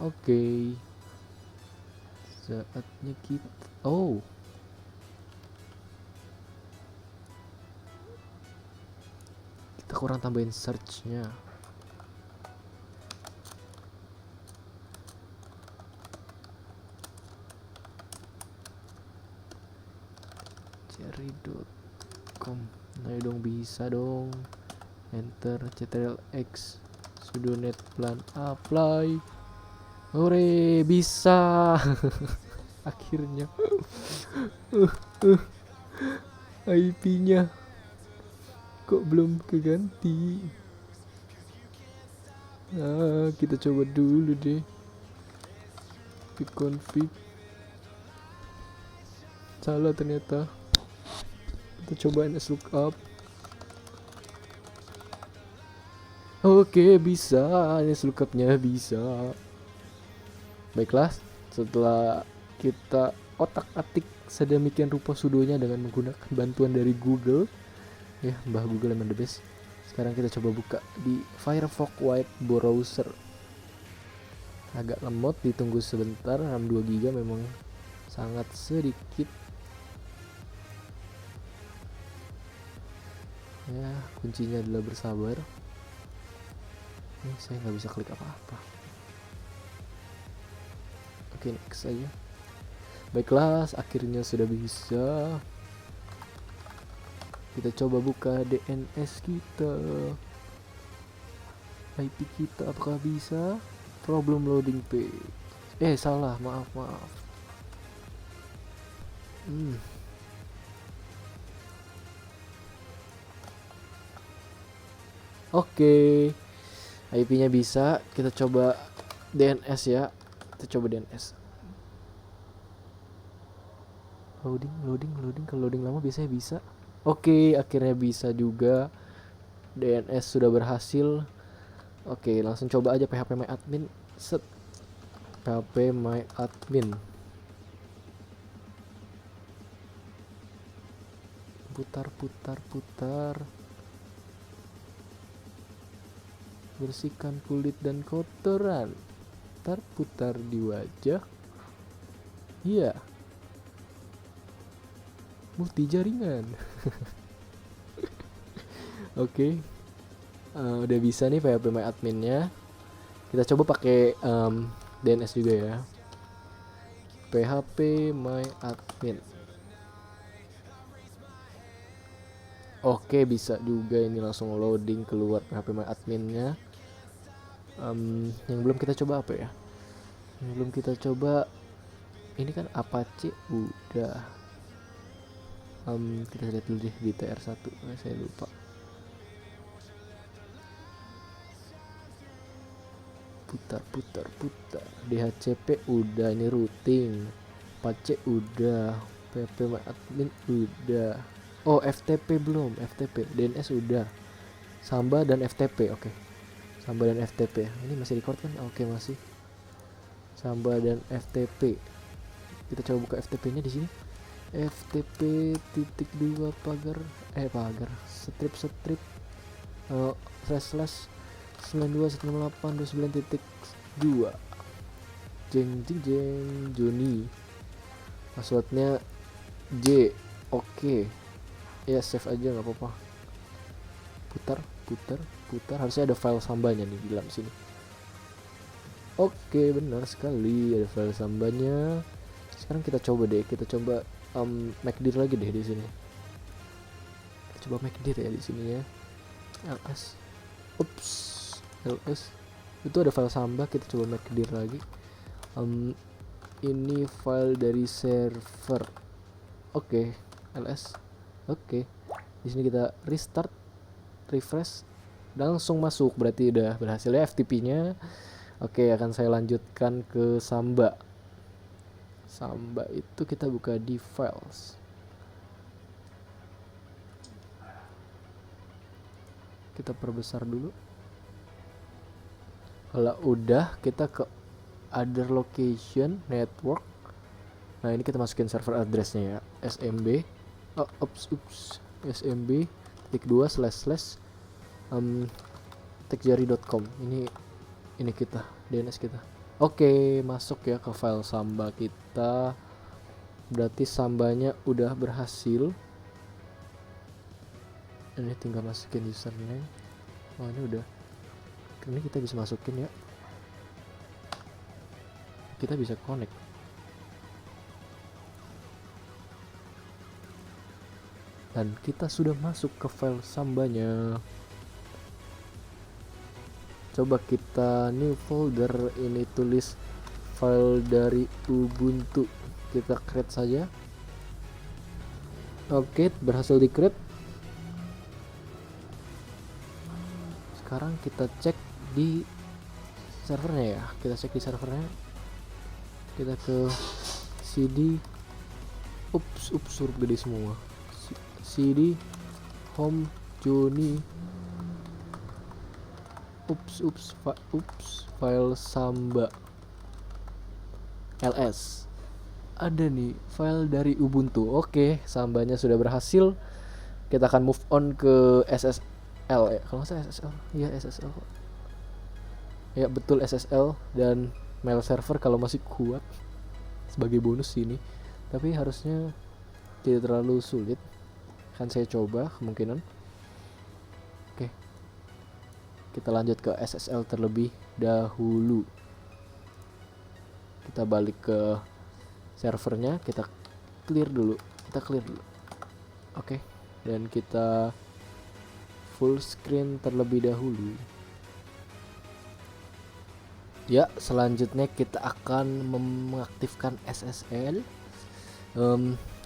Oke. Saatnya kita kita kurang tambahin search-nya. cherry.com. Nah dong, bisa dong. Enter, ctrl-x, sudo netplan apply. Hore, bisa. Akhirnya. IP-nya kok belum keganti. Nah, kita coba dulu deh. Config. Salah ternyata. Kita coba nslookup. Oke, bisa. Nslookup-nya bisa. Baiklah, Setelah kita otak-atik sedemikian rupa sudonya dengan menggunakan bantuan dari Google, ya Mbah Google emang the best. Sekarang kita coba buka di Firefox web browser. Agak lemot, ditunggu sebentar. RAM 2 GB memang sangat sedikit. Ya, kuncinya adalah bersabar. Ini saya nggak bisa klik apa-apa. Oke, next aja. Baiklah, akhirnya sudah bisa. Kita coba buka DNS kita. IP kita apakah bisa? Problem loading page. Salah, maaf. Oke. IP-nya bisa. Kita coba DNS ya. Kita coba DNS. Loading. Kalau loading lama biasanya bisa. Oke, akhirnya bisa juga. DNS sudah berhasil. Oke, langsung coba aja PHP My Admin. Set. PHP My Admin. Putar. Bersihkan kulit dan kotoran. Putar di wajah. Iya. Multi jaringan. Oke. Udah bisa nih PHP My Adminnya. Kita coba pakai DNS juga ya. PHP My Admin. Oke, bisa juga ini langsung loading keluar PHP My Adminnya. Yang belum kita coba apa ya? Yang belum kita coba ini kan Apache udah. Kita lihat dulu deh di TR1. Saya lupa. Putar. DHCP udah, ini routing. Apache udah. PHP My Admin udah. Oh, FTP belum. FTP, DNS udah. Samba dan FTP, oke. Samba dan FTP. Ini masih record kan? Oke, masih. Samba dan FTP. Kita coba buka FTP-nya di sini. FTP _2 pagar strip slash 92.168.29.2 jeng Joni. Passwordnya J. Oke. Ya, save aja nggak apa-apa. Putar. Harusnya ada file sambanya nih di dalam sini. Oke, benar sekali ada file sambanya. Sekarang kita coba MacDir lagi deh di sini. Kita coba MacDir ya di sini ya. ls itu ada file samba. Kita coba MacDir lagi. Ini file dari server. Oke, ls. Oke. Di sini kita restart, refresh, langsung masuk. Berarti udah berhasil ya FTP-nya. Oke, akan saya lanjutkan ke Samba. Samba itu kita buka di files. Kita perbesar dulu. Kalau udah, kita ke other location network. Nah, ini kita masukin server address-nya ya. SMB. SMB //techjari.com. Ini kita DNS kita. Oke, masuk ya ke file Samba kita. Berarti Sambanya udah berhasil. Ini tinggal masukin username. Oh, ini udah. Ini kita bisa masukin ya. Kita bisa connect. Dan kita sudah masuk ke file Sambanya. Coba kita new folder, ini tulis file dari Ubuntu. Kita create saja. Oke, berhasil di create. Sekarang kita cek di servernya ya. Kita cek di servernya. Kita ke cd. Huruf gede semua. cd home Joni. File Samba. ls. Ada nih file dari Ubuntu. Oke, sambanya sudah berhasil. Kita akan move on ke SSL ya. Kalau nggak salah SSL, ya SSL. Ya betul SSL dan mail server kalau masih kuat sebagai bonus sini. Tapi harusnya tidak terlalu sulit. Kan saya coba kemungkinan. Oke. Kita lanjut ke SSL terlebih dahulu. Kita balik ke servernya, kita clear dulu. Oke. Dan kita full screen terlebih dahulu. Ya, selanjutnya kita akan mengaktifkan SSL.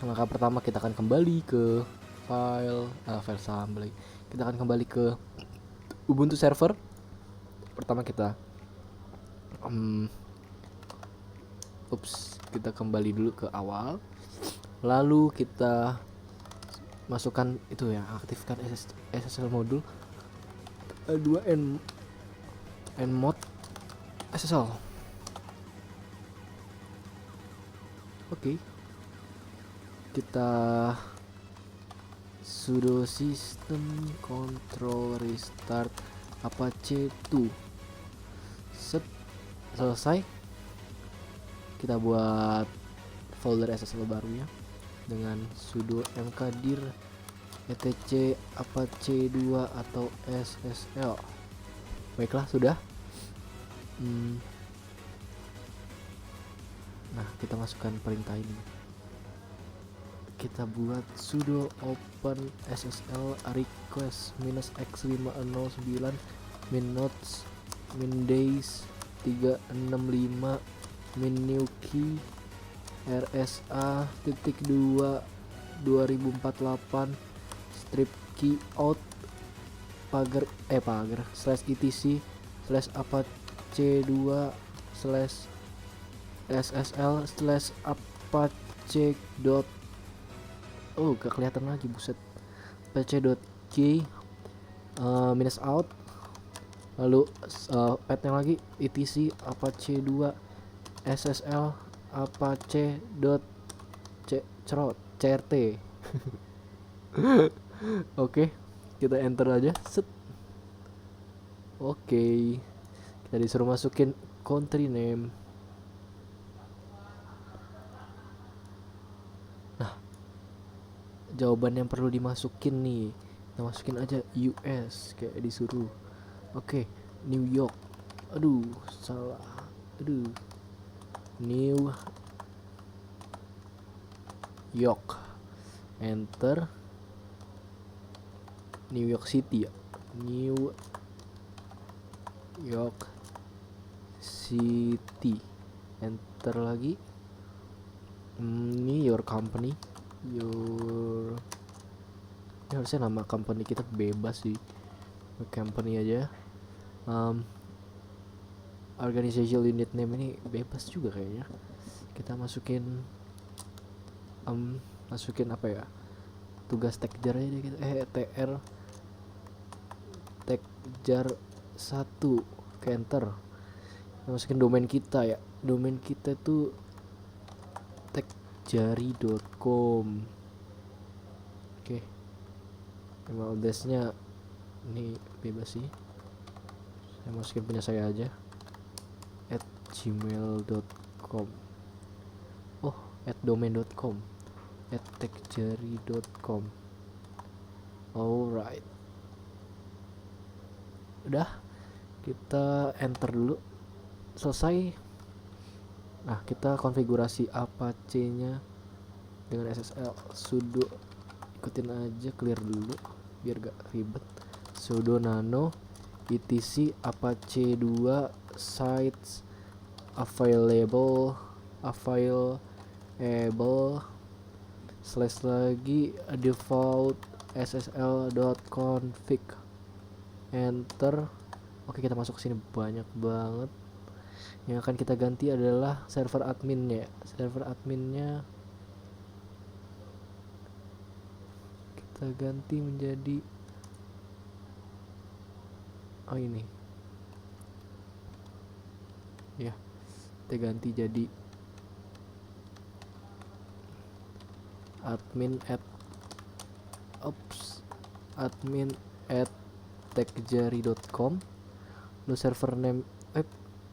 Langkah pertama kita akan kembali ke file assembly. Kita akan kembali ke Ubuntu server. Pertama kita kita kembali dulu ke awal. Lalu kita masukkan itu ya, aktifkan SSL modul 2 nmod SSL. Oke. Kita sudo system control restart apache 2. Selesai. Kita buat folder SSL barunya dengan sudo mkdir etc apache 2 atau SSL. Baiklah, sudah. Nah, kita masukkan perintah ini. Kita buat sudo open SSL request -x509 -nodes -days 365 -new key rsa -2 2048 strip key out pagar /etc /apache 2 /ssl /apache gak kelihatan lagi, buset. apache.key -out, lalu petnya lagi etc apache 2 ssl apache.crt. Oke, kita enter aja. Oke, kita disuruh masukin country name. Nah, jawaban yang perlu dimasukin nih, kita masukin aja US kayak disuruh. Oke, New York. Aduh, salah. New York. Enter. New York City ya. New York City. Enter lagi. Ini your company. Ini harusnya nama company kita bebas sih. Company aja. Organizational unit name ini bebas juga kayaknya. Kita masukin apa ya? Tugas tekjar aja gitu. TR tekjar 1 ke enter. Kita masukin domain kita ya. Domain kita tuh tekjari.com. Oke. Email address-nya ini bebas sih. Saya masukin punya saya aja. @gmail.com. @domain.com. @tekjari.com. Alright. Udah, kita enter dulu. Selesai. Nah, kita konfigurasi apache-nya dengan SSL. Sudo, ikutin aja, clear dulu biar gak ribet. Sudo nano etc apache 2 sites available / lagi default ssl.config. Enter. Oke, kita masuk ke sini banyak banget. Yang akan kita ganti adalah server adminnya. Kita ganti menjadi ini. Ya. Kita ganti jadi admin at admin at techjari.com. Lalu server name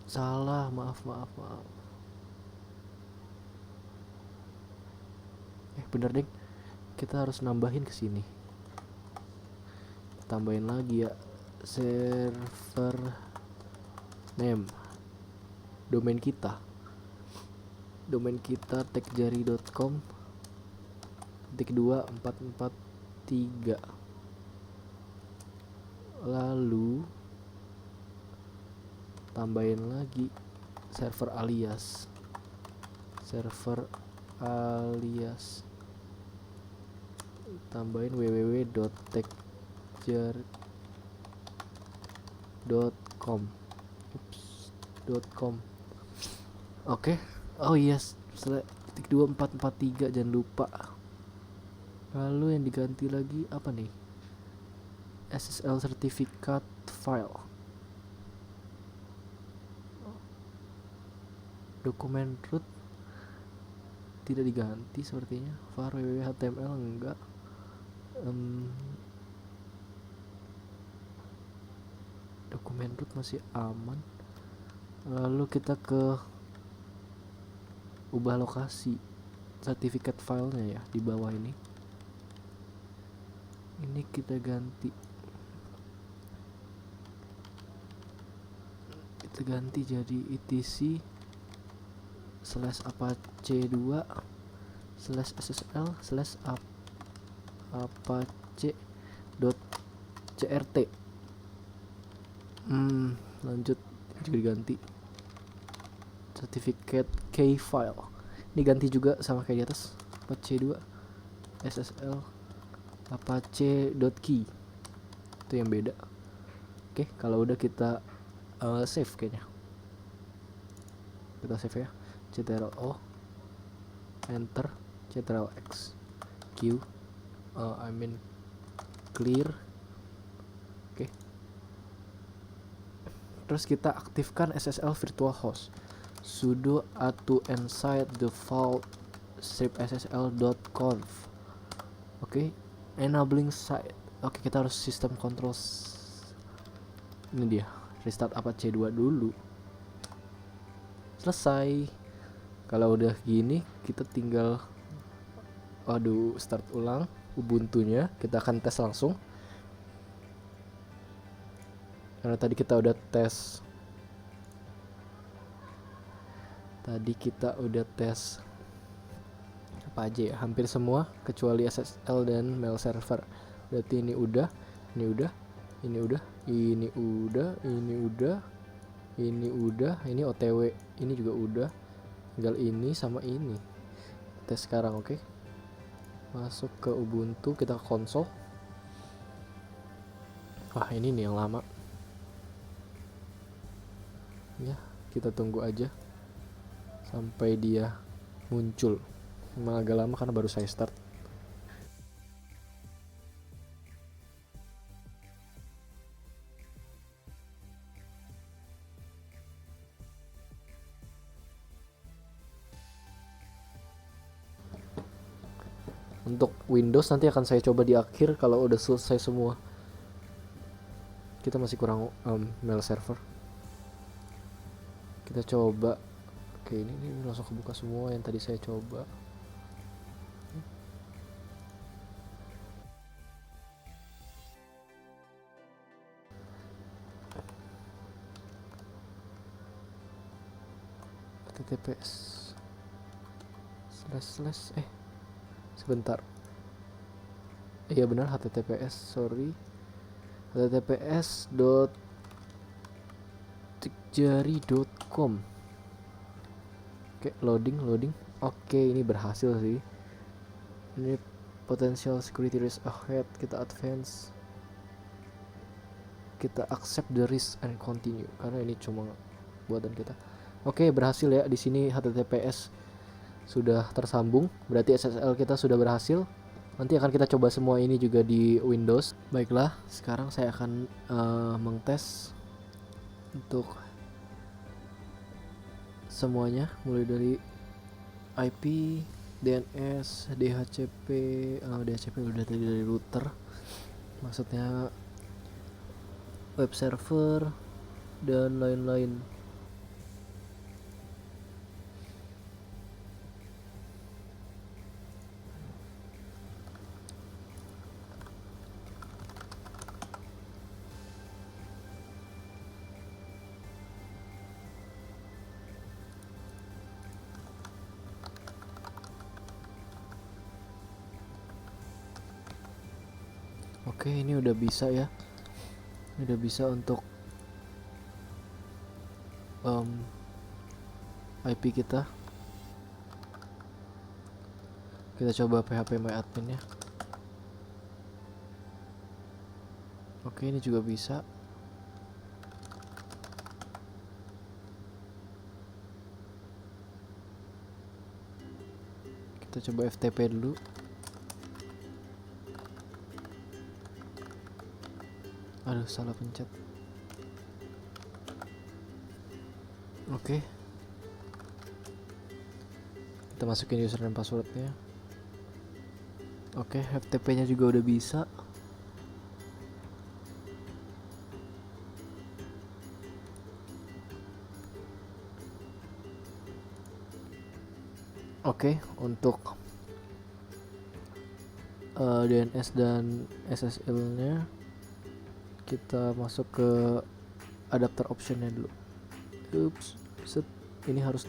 salah, maaf. Bener deh, kita harus nambahin ke sini. Tambahin lagi ya, server name domain kita techjari.com _2443. Lalu tambahin lagi server alias tambahin www.techjari.com Oke. Oh yes, 2443 jangan lupa. Lalu yang diganti lagi apa nih? SSL certificate file. Dokumen root tidak diganti sepertinya. var www.html enggak. Dokumen root masih aman. Lalu kita ke ubah lokasi sertifikat filenya ya, di bawah ini kita ganti jadi etc/apache.crt. Lanjut juga diganti certificate key file. Ini ganti juga sama kayak di atas, apache2 ssl apache.key. Itu yang beda. Oke, kalau udah kita save kayaknya. Kita save ya. ctrl-o, enter, ctrl-x, q, clear. Oke. Terus kita aktifkan SSL virtual host. Sudo a2 inside default stripssl.conf. Oke, enabling site. Oke, kita harus system controls. Ini dia, restart apache2 dulu. Selesai. Kalau udah gini, kita tinggal start ulang Ubuntu-nya. Kita akan tes langsung. Karena tadi kita udah tes. Apa aja ya? Hampir semua kecuali SSL dan mail server. Berarti ini udah, ini udah, ini OTW, ini juga udah. Tinggal ini sama ini. Tes sekarang, oke? Masuk ke Ubuntu, kita ke konsol. Wah, ini nih yang lama. Ya, kita tunggu aja sampai dia muncul. Memang agak lama karena baru saya start. Untuk Windows nanti akan saya coba di akhir kalau udah selesai semua. Kita masih kurang mail server. Kita coba. Oke, ini langsung kebuka semua yang tadi saya coba. https sebentar. Iya benar, https://techjari.com. Oke, loading. Oke, ini berhasil sih. Ini potential security risk ahead. Kita advance. Kita accept the risk and continue karena ini cuma buatan kita. Oke, berhasil ya. Di sini HTTPS sudah tersambung, berarti SSL kita sudah berhasil. Nanti akan kita coba semua ini juga di Windows. Baiklah, sekarang saya akan mengtes untuk semuanya, mulai dari IP, DNS, DHCP, DHCP udah tadi dari router, maksudnya web server dan lain-lain. Oke, ini udah bisa ya. Udah bisa untuk IP kita. Kita coba PHP My Admin ya. Oke, ini juga bisa. Kita coba FTP dulu. Aduh, salah pencet. Oke. Kita masukin user dan passwordnya. Oke, FTP-nya juga udah bisa. Oke, untuk DNS dan SSL-nya kita masuk ke adapter optionnya dulu. Ups, set. Ini harus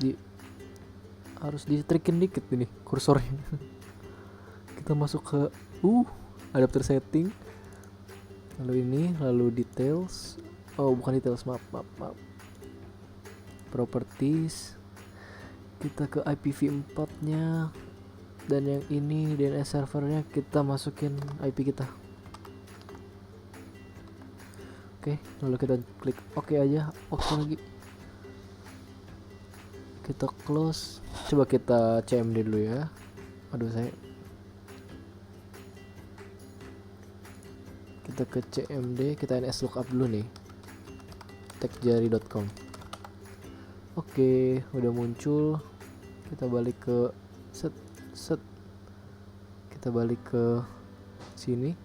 trikin dikit ini kursornya. Kita masuk ke adapter setting, lalu ini, lalu details. Oh, bukan details, maaf. Properties. Kita ke IPv4 nya, dan yang ini DNS servernya kita masukin IP kita. Oke, lalu kita klik OK aja. OK lagi. Kita close. Coba kita CMD dulu ya. Aduh, kita ke CMD, kita NS lookup dulu nih. techjari.com. Oke, udah muncul. Kita balik ke set. Kita balik ke sini.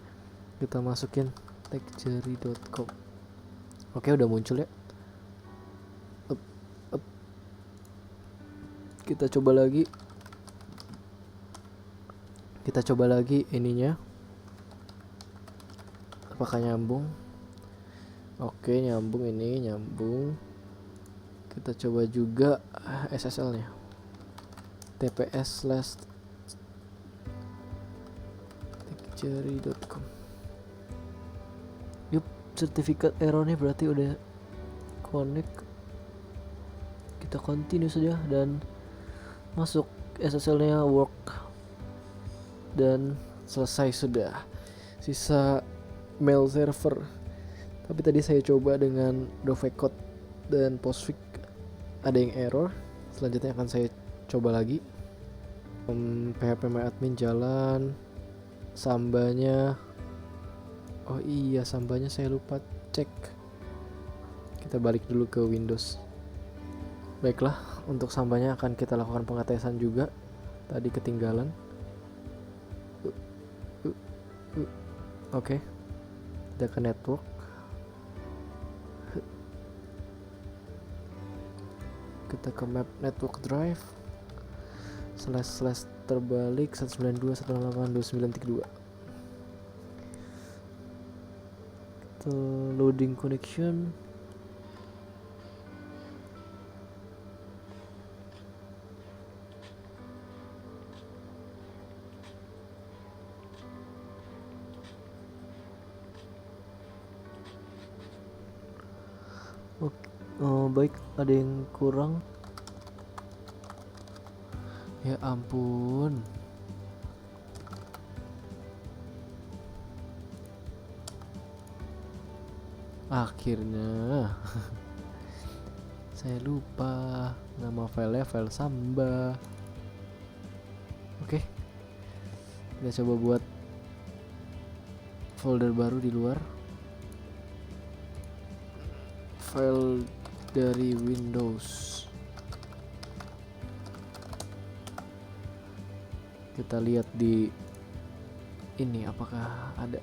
Kita masukin techjari.com. Oke, udah muncul ya. Kita coba lagi ininya. Apakah nyambung? Oke, nyambung ini, nyambung. Kita coba juga SSL-nya. tps/techjari.com. Yup, sertifikat errornya berarti udah connect. Kita continue saja dan masuk. SSL-nya work dan selesai sudah. Sisa mail server. Tapi tadi saya coba dengan Dovecot dan Postfix, ada yang error. Selanjutnya akan saya coba lagi. PHP My Admin jalan. Sambanya, oh iya, sambanya saya lupa cek. Kita balik dulu ke Windows. Baiklah, untuk sambanya akan kita lakukan pengetesan juga. Tadi ketinggalan. Oke. Kita ke network. Kita ke map network drive. / terbalik 192.168.2932. Kita loading connection. Baik, ada yang kurang. Ya ampun. Akhirnya saya lupa nama filenya, file Samba. Oke. Kita coba buat folder baru di luar. File dari Windows. Kita lihat di ini apakah ada.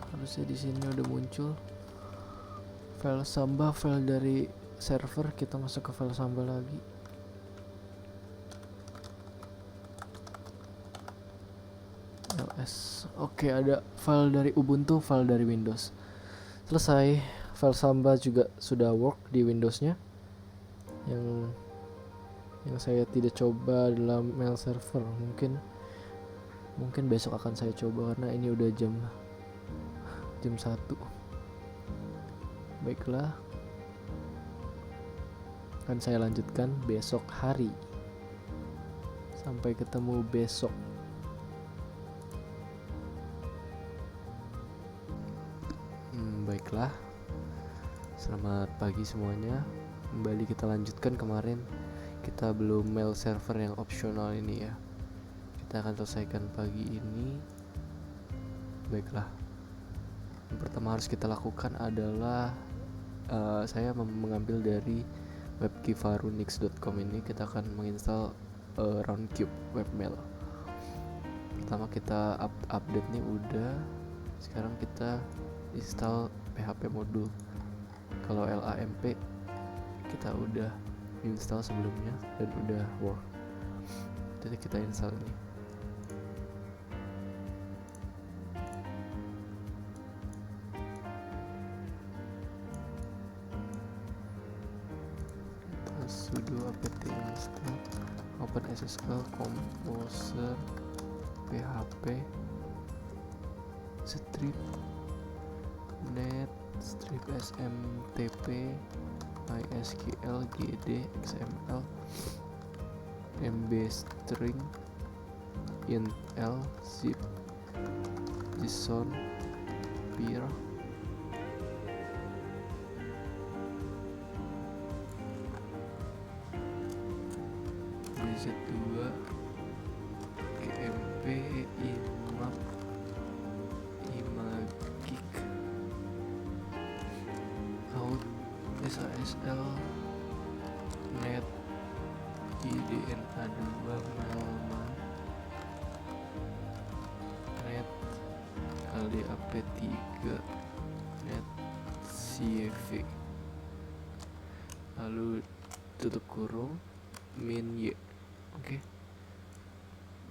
Harusnya di sini udah muncul file Samba, file dari server. Kita masuk ke file Samba lagi. ls. Oke, ada file dari Ubuntu, file dari Windows. Selesai. File Samba juga sudah work di Windowsnya. Yang saya tidak coba dalam mail server. Mungkin besok akan saya coba karena ini udah jam 1. Baiklah, akan saya lanjutkan besok hari. Sampai ketemu besok. Baiklah, selamat pagi semuanya. Kembali kita lanjutkan. Kemarin kita belum mail server yang opsional ini ya. Kita akan selesaikan pagi ini. Baiklah, yang pertama harus kita lakukan adalah saya mengambil dari web kivarunix.com ini. Kita akan menginstal Roundcube webmail. Pertama kita update nih udah. Sekarang kita install PHP modul. Kalau LAMP kita udah install sebelumnya dan udah work. Jadi kita install ini. Sudo apt install OpenSSL Composer PHP strip net strip smtp mysql gd xml mb string int l zip json pir z2 gmp imap imagik out sasl net idna2 melman net ldap3 net cv lalu tutup kurung min y. Oke.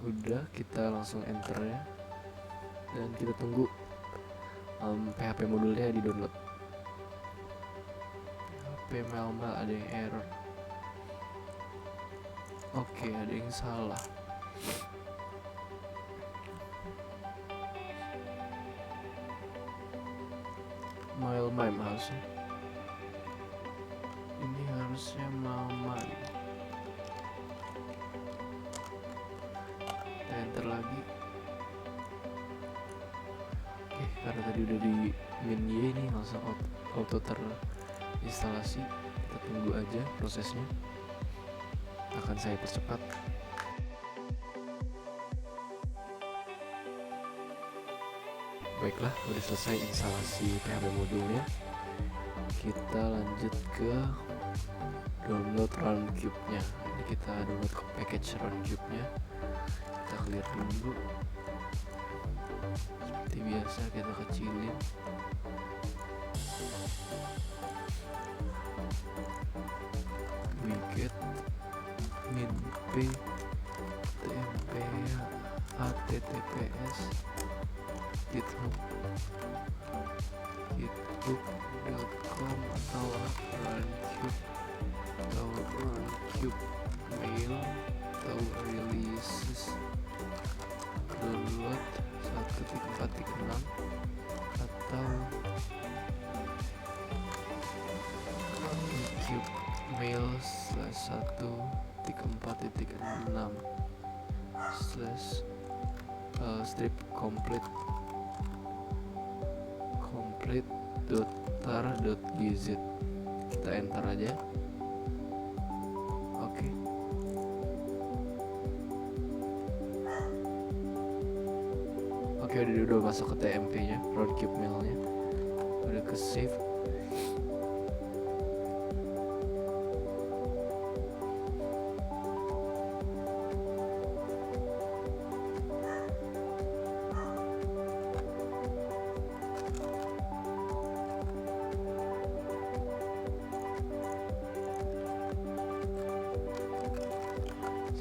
Udah, kita langsung enter ya. Dan kita tunggu PHP modulnya di download. PHP mail ada yang error. Oke, ada yang salah. Mail harusnya. Ini harusnya maman. Enter lagi. Oke, karena tadi udah di min y ini langsung auto terinstalasi. Kita tunggu aja prosesnya. Akan saya percepat. Baiklah, udah selesai instalasi PHP modulnya. Kita lanjut ke download Roundcube-nya. Ini kita download ke package Roundcube-nya. Kita clear dulu. Seperti biasa kita kecilin. Wiget minp tmp https github.com atau Roundcube mail atau releases download 1.4.6 atau Roundcube mail /1.4.6 strip complete.tar.gz. Kita enter aja. Oke. Oke, udah masuk ke TMP nya, Roundcube mailnya udah ke save.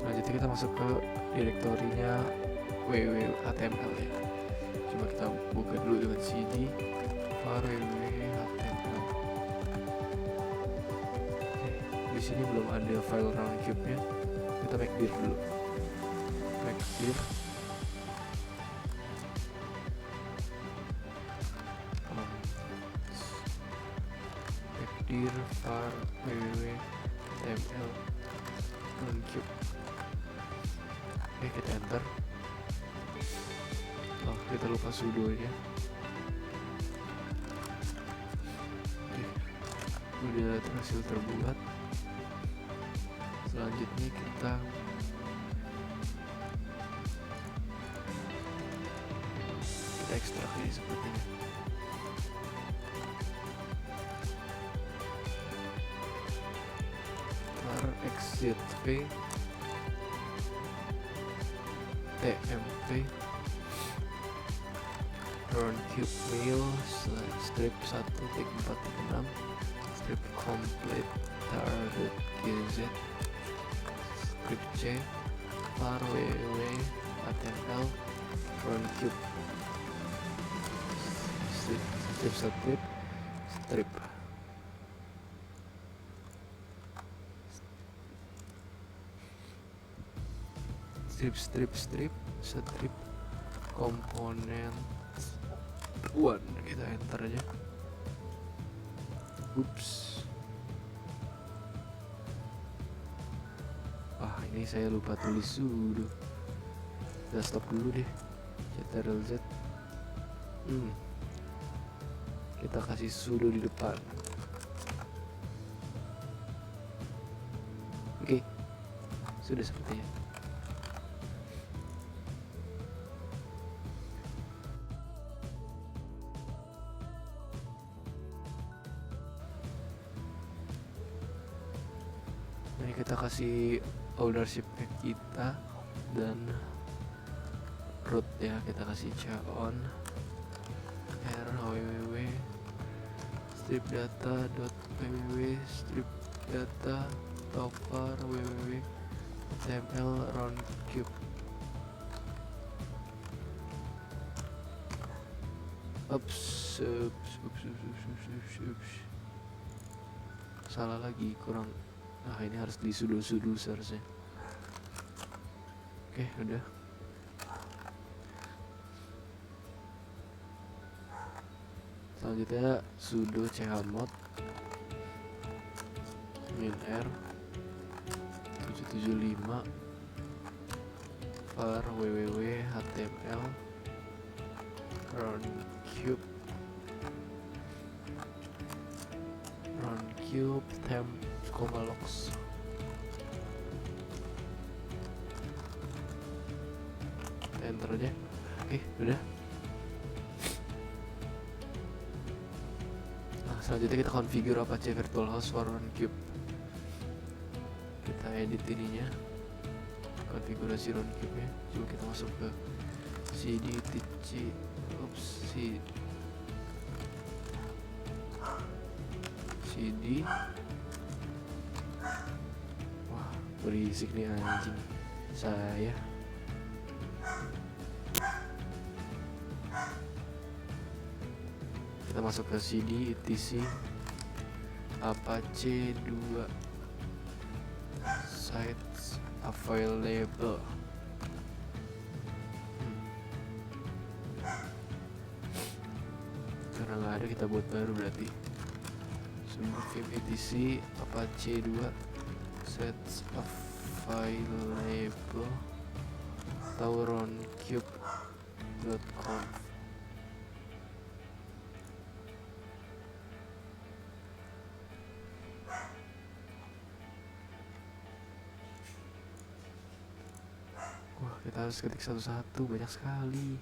Selanjutnya kita masuk ke direktorinya www.html ya. Coba kita buka dulu dengan cd var www.html. Di sini belum ada file roundcube-nya. Kita make dir dulu. Make dir dir var www.html roundcube. Oke, kita enter. Oh, kita lupa sudo nya. Oke, udah berhasil terbuat. Selanjutnya kita ekstrak ini sepertinya. var xzp tmp roundcube mail strip 1.4.6 strip complete tar.gz strip c var www.html roundcube strip strip komponen 1. Kita enter aja. Ups. Wah, ini saya lupa tulis sudo. Kita stop dulu deh. Ctrl Z. Kita kasih sudo di depan. Oke. Sudah sepertinya. Ini kita kasih ownership-nya kita dan root ya, kita kasih on r www strip data.www strip data topar www html roundcube. Ups. Salah lagi, kurang. Nah, ini harus di sudo seharusnya. Oke, udah. Selanjutnya sudo chmod min r 775 var www.html roundcube temp logs. Enter aja. Oke, udah. Nah, selanjutnya kita configure Apache virtual host for roundcube. Kita edit ininya, konfigurasi roundcube nya. Coba kita masuk ke cd cd. Wah, berisik nih anjing saya. Kita masuk ke cd etc apache 2 sites available. Karena nggak ada, kita buat baru berarti. Vim etc apache 2 sets available atau roundcube.conf. Wah, kita harus ketik satu-satu, banyak sekali.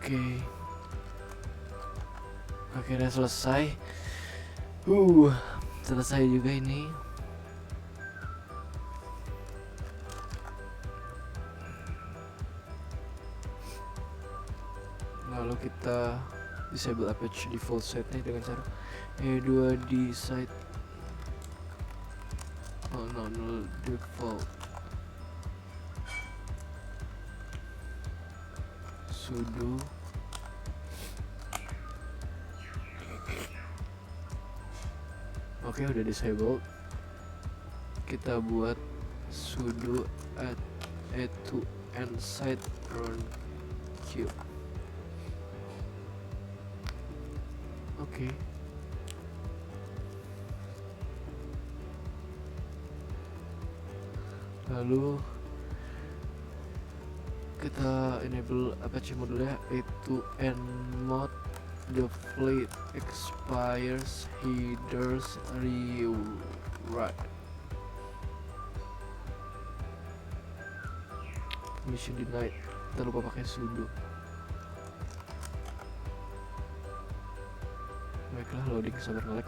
Oke, akhirnya selesai. Selesai juga ini. Lalu kita disable Apache default setnya dengan cara E2 di site no default sudo Oke, udah disabled. Kita buat sudo add e2 and site run queue. Oke. Lalu kita enable Apache modulnya e2 and mode the fleet expires headers rewrite mission denied. Kita lupa pakai sudo. Baiklah, loading, sabar nge-lag.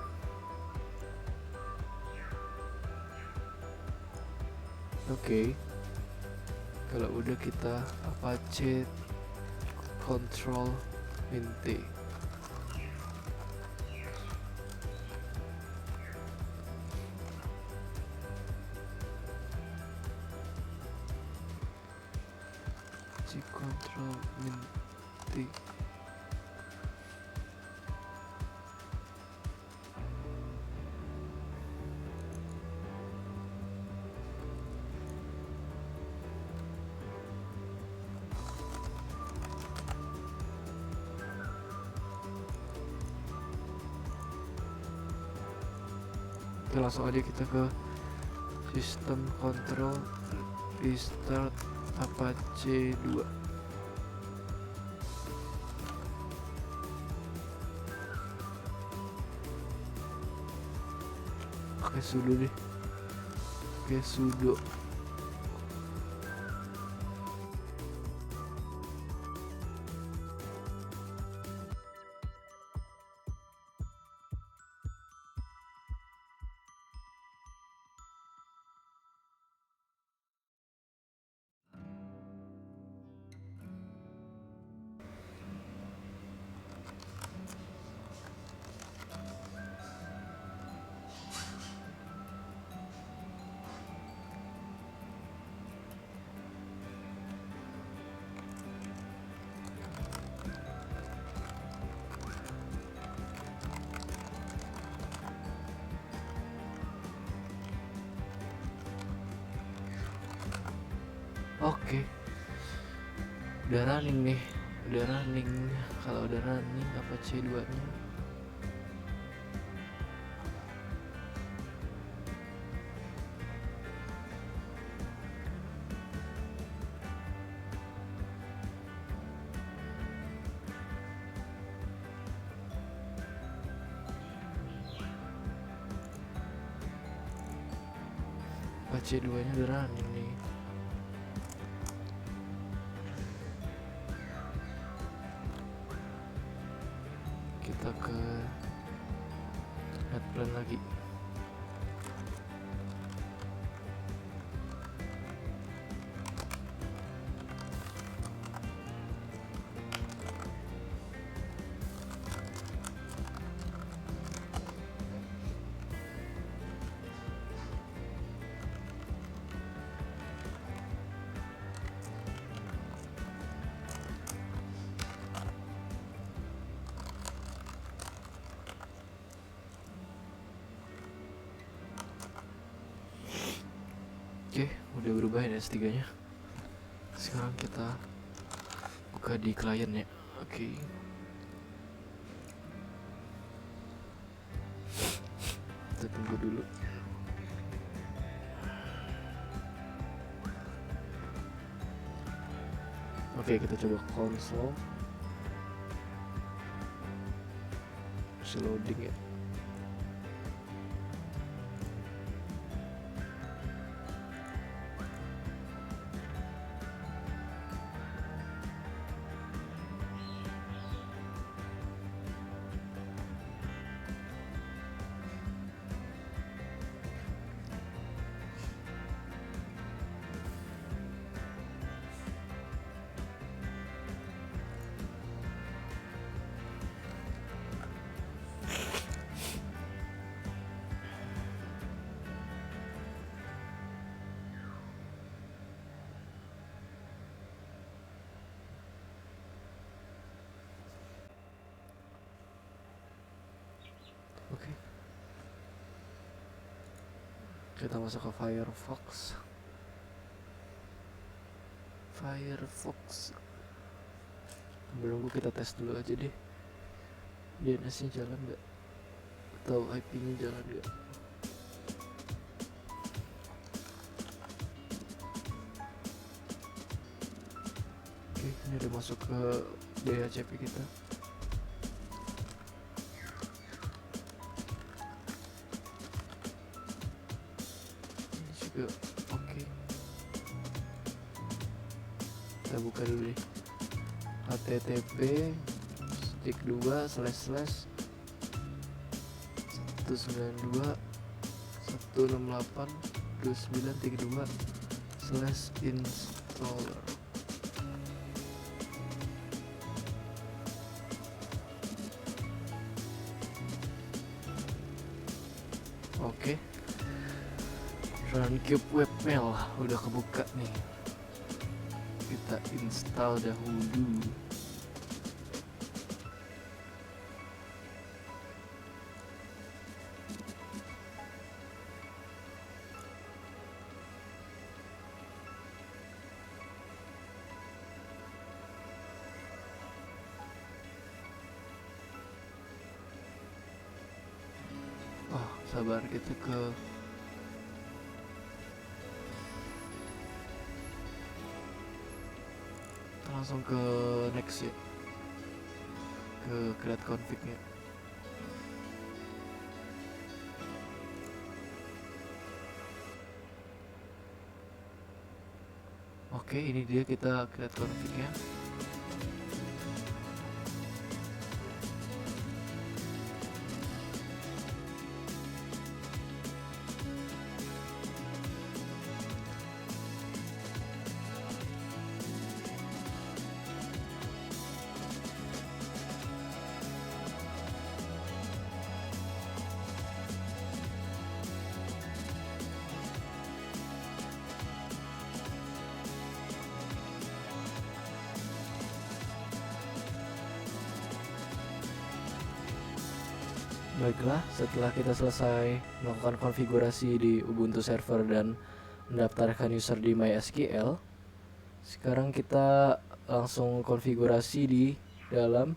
Oke. Kalau udah kita Apache control -t. Control -t. Oke, langsung aja kita ke sistem control restart Apache 2. Oke, sudo deh. Oke, sudo. Oke, udah running nih, Kalau udah running Apache 2 nya, Apache 2 nya udah running nih. Kita ke headplan lagi. Oke, udah berubah ini S3 nya. Sekarang kita buka di kliennya. Oke. Kita tunggu dulu. Oke, kita coba konsol. Masih loading ya. Kita masuk ke Firefox. Sambil nunggu kita tes dulu aja deh, DNS nya jalan gak atau IP nya jalan gak. Oke, ini udah masuk ke DHCP kita. Ini juga oke. Kita buka dulu deh, http stick 2 slash 192.168.2932/installer. Oke, Runcube Webmail udah kebuka nih. Kita install dahulu. Oh, sabar, kita langsung ke next ya, ke create config-nya. Oke, ini dia, kita create config-nya. Baiklah, setelah kita selesai melakukan konfigurasi di Ubuntu server dan mendaftarkan user di MySQL, sekarang kita langsung konfigurasi di dalam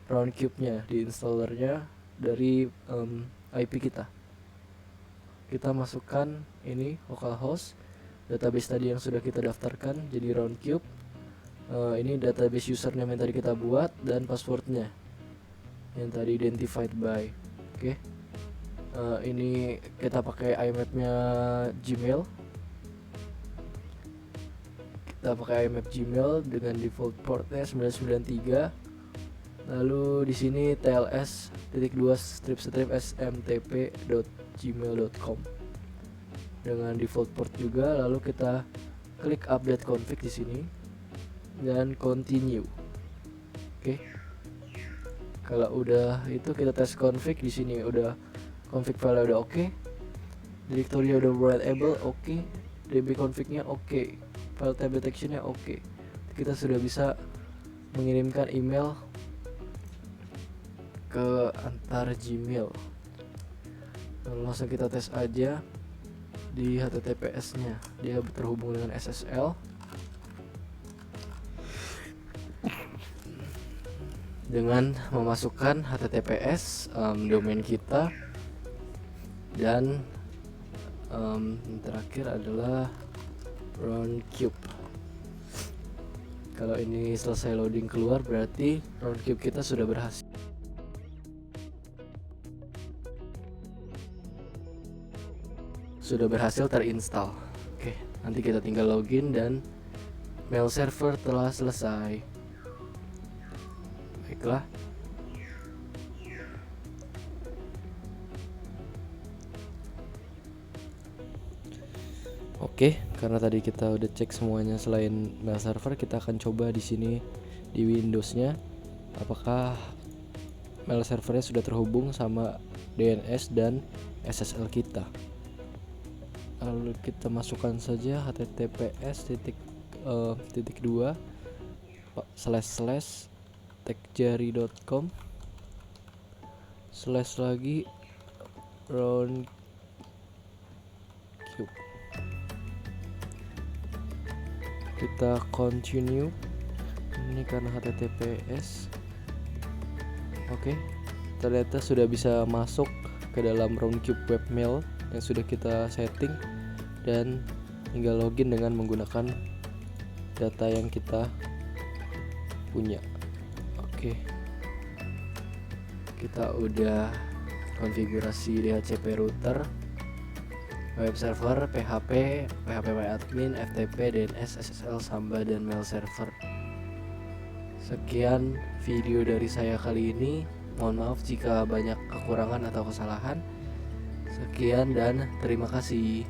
Runcube-nya, di installernya dari IP kita. Kita masukkan ini localhost, database tadi yang sudah kita daftarkan jadi Runcube. Ini database username yang tadi kita buat dan passwordnya yang tadi identified by. Oke, ini kita pakai IMAP-nya Gmail. Kita pakai IMAP Gmail dengan default portnya 993. Lalu di sini tls.2/smtp.gmail.com dengan default port juga. Lalu kita klik update config di sini dan continue. Oke. Kalau udah itu kita tes config di sini, udah config file udah oke, directory udah writable oke, db config-nya oke, file type detection-nya oke. Kita sudah bisa mengirimkan email ke antar Gmail. Lalu langsung kita tes aja di HTTPS-nya, dia terhubung dengan SSL. Dengan memasukkan HTTPS domain kita dan yang terakhir adalah Runcube. Kalau ini selesai loading keluar berarti Runcube kita sudah berhasil terinstall. Oke, nanti kita tinggal login dan mail server telah selesai. Baiklah. Oke, karena tadi kita udah cek semuanya selain mail server, kita akan coba di sini di Windows-nya apakah mail servernya sudah terhubung sama DNS dan SSL kita. Lalu kita masukkan saja https://techjari.com / lagi Runcube Cube. Kita continue. Ini karena HTTPS. Oke, ternyata sudah bisa masuk ke dalam Roundcube webmail yang sudah kita setting, dan tinggal login dengan menggunakan data yang kita punya. Oke, Kita udah konfigurasi DHCP router, web server, PHP, PHP FTP, DNS, SSL, Samba, dan mail server. Sekian video dari saya kali ini. Mohon maaf jika banyak kekurangan atau kesalahan. Sekian dan terima kasih.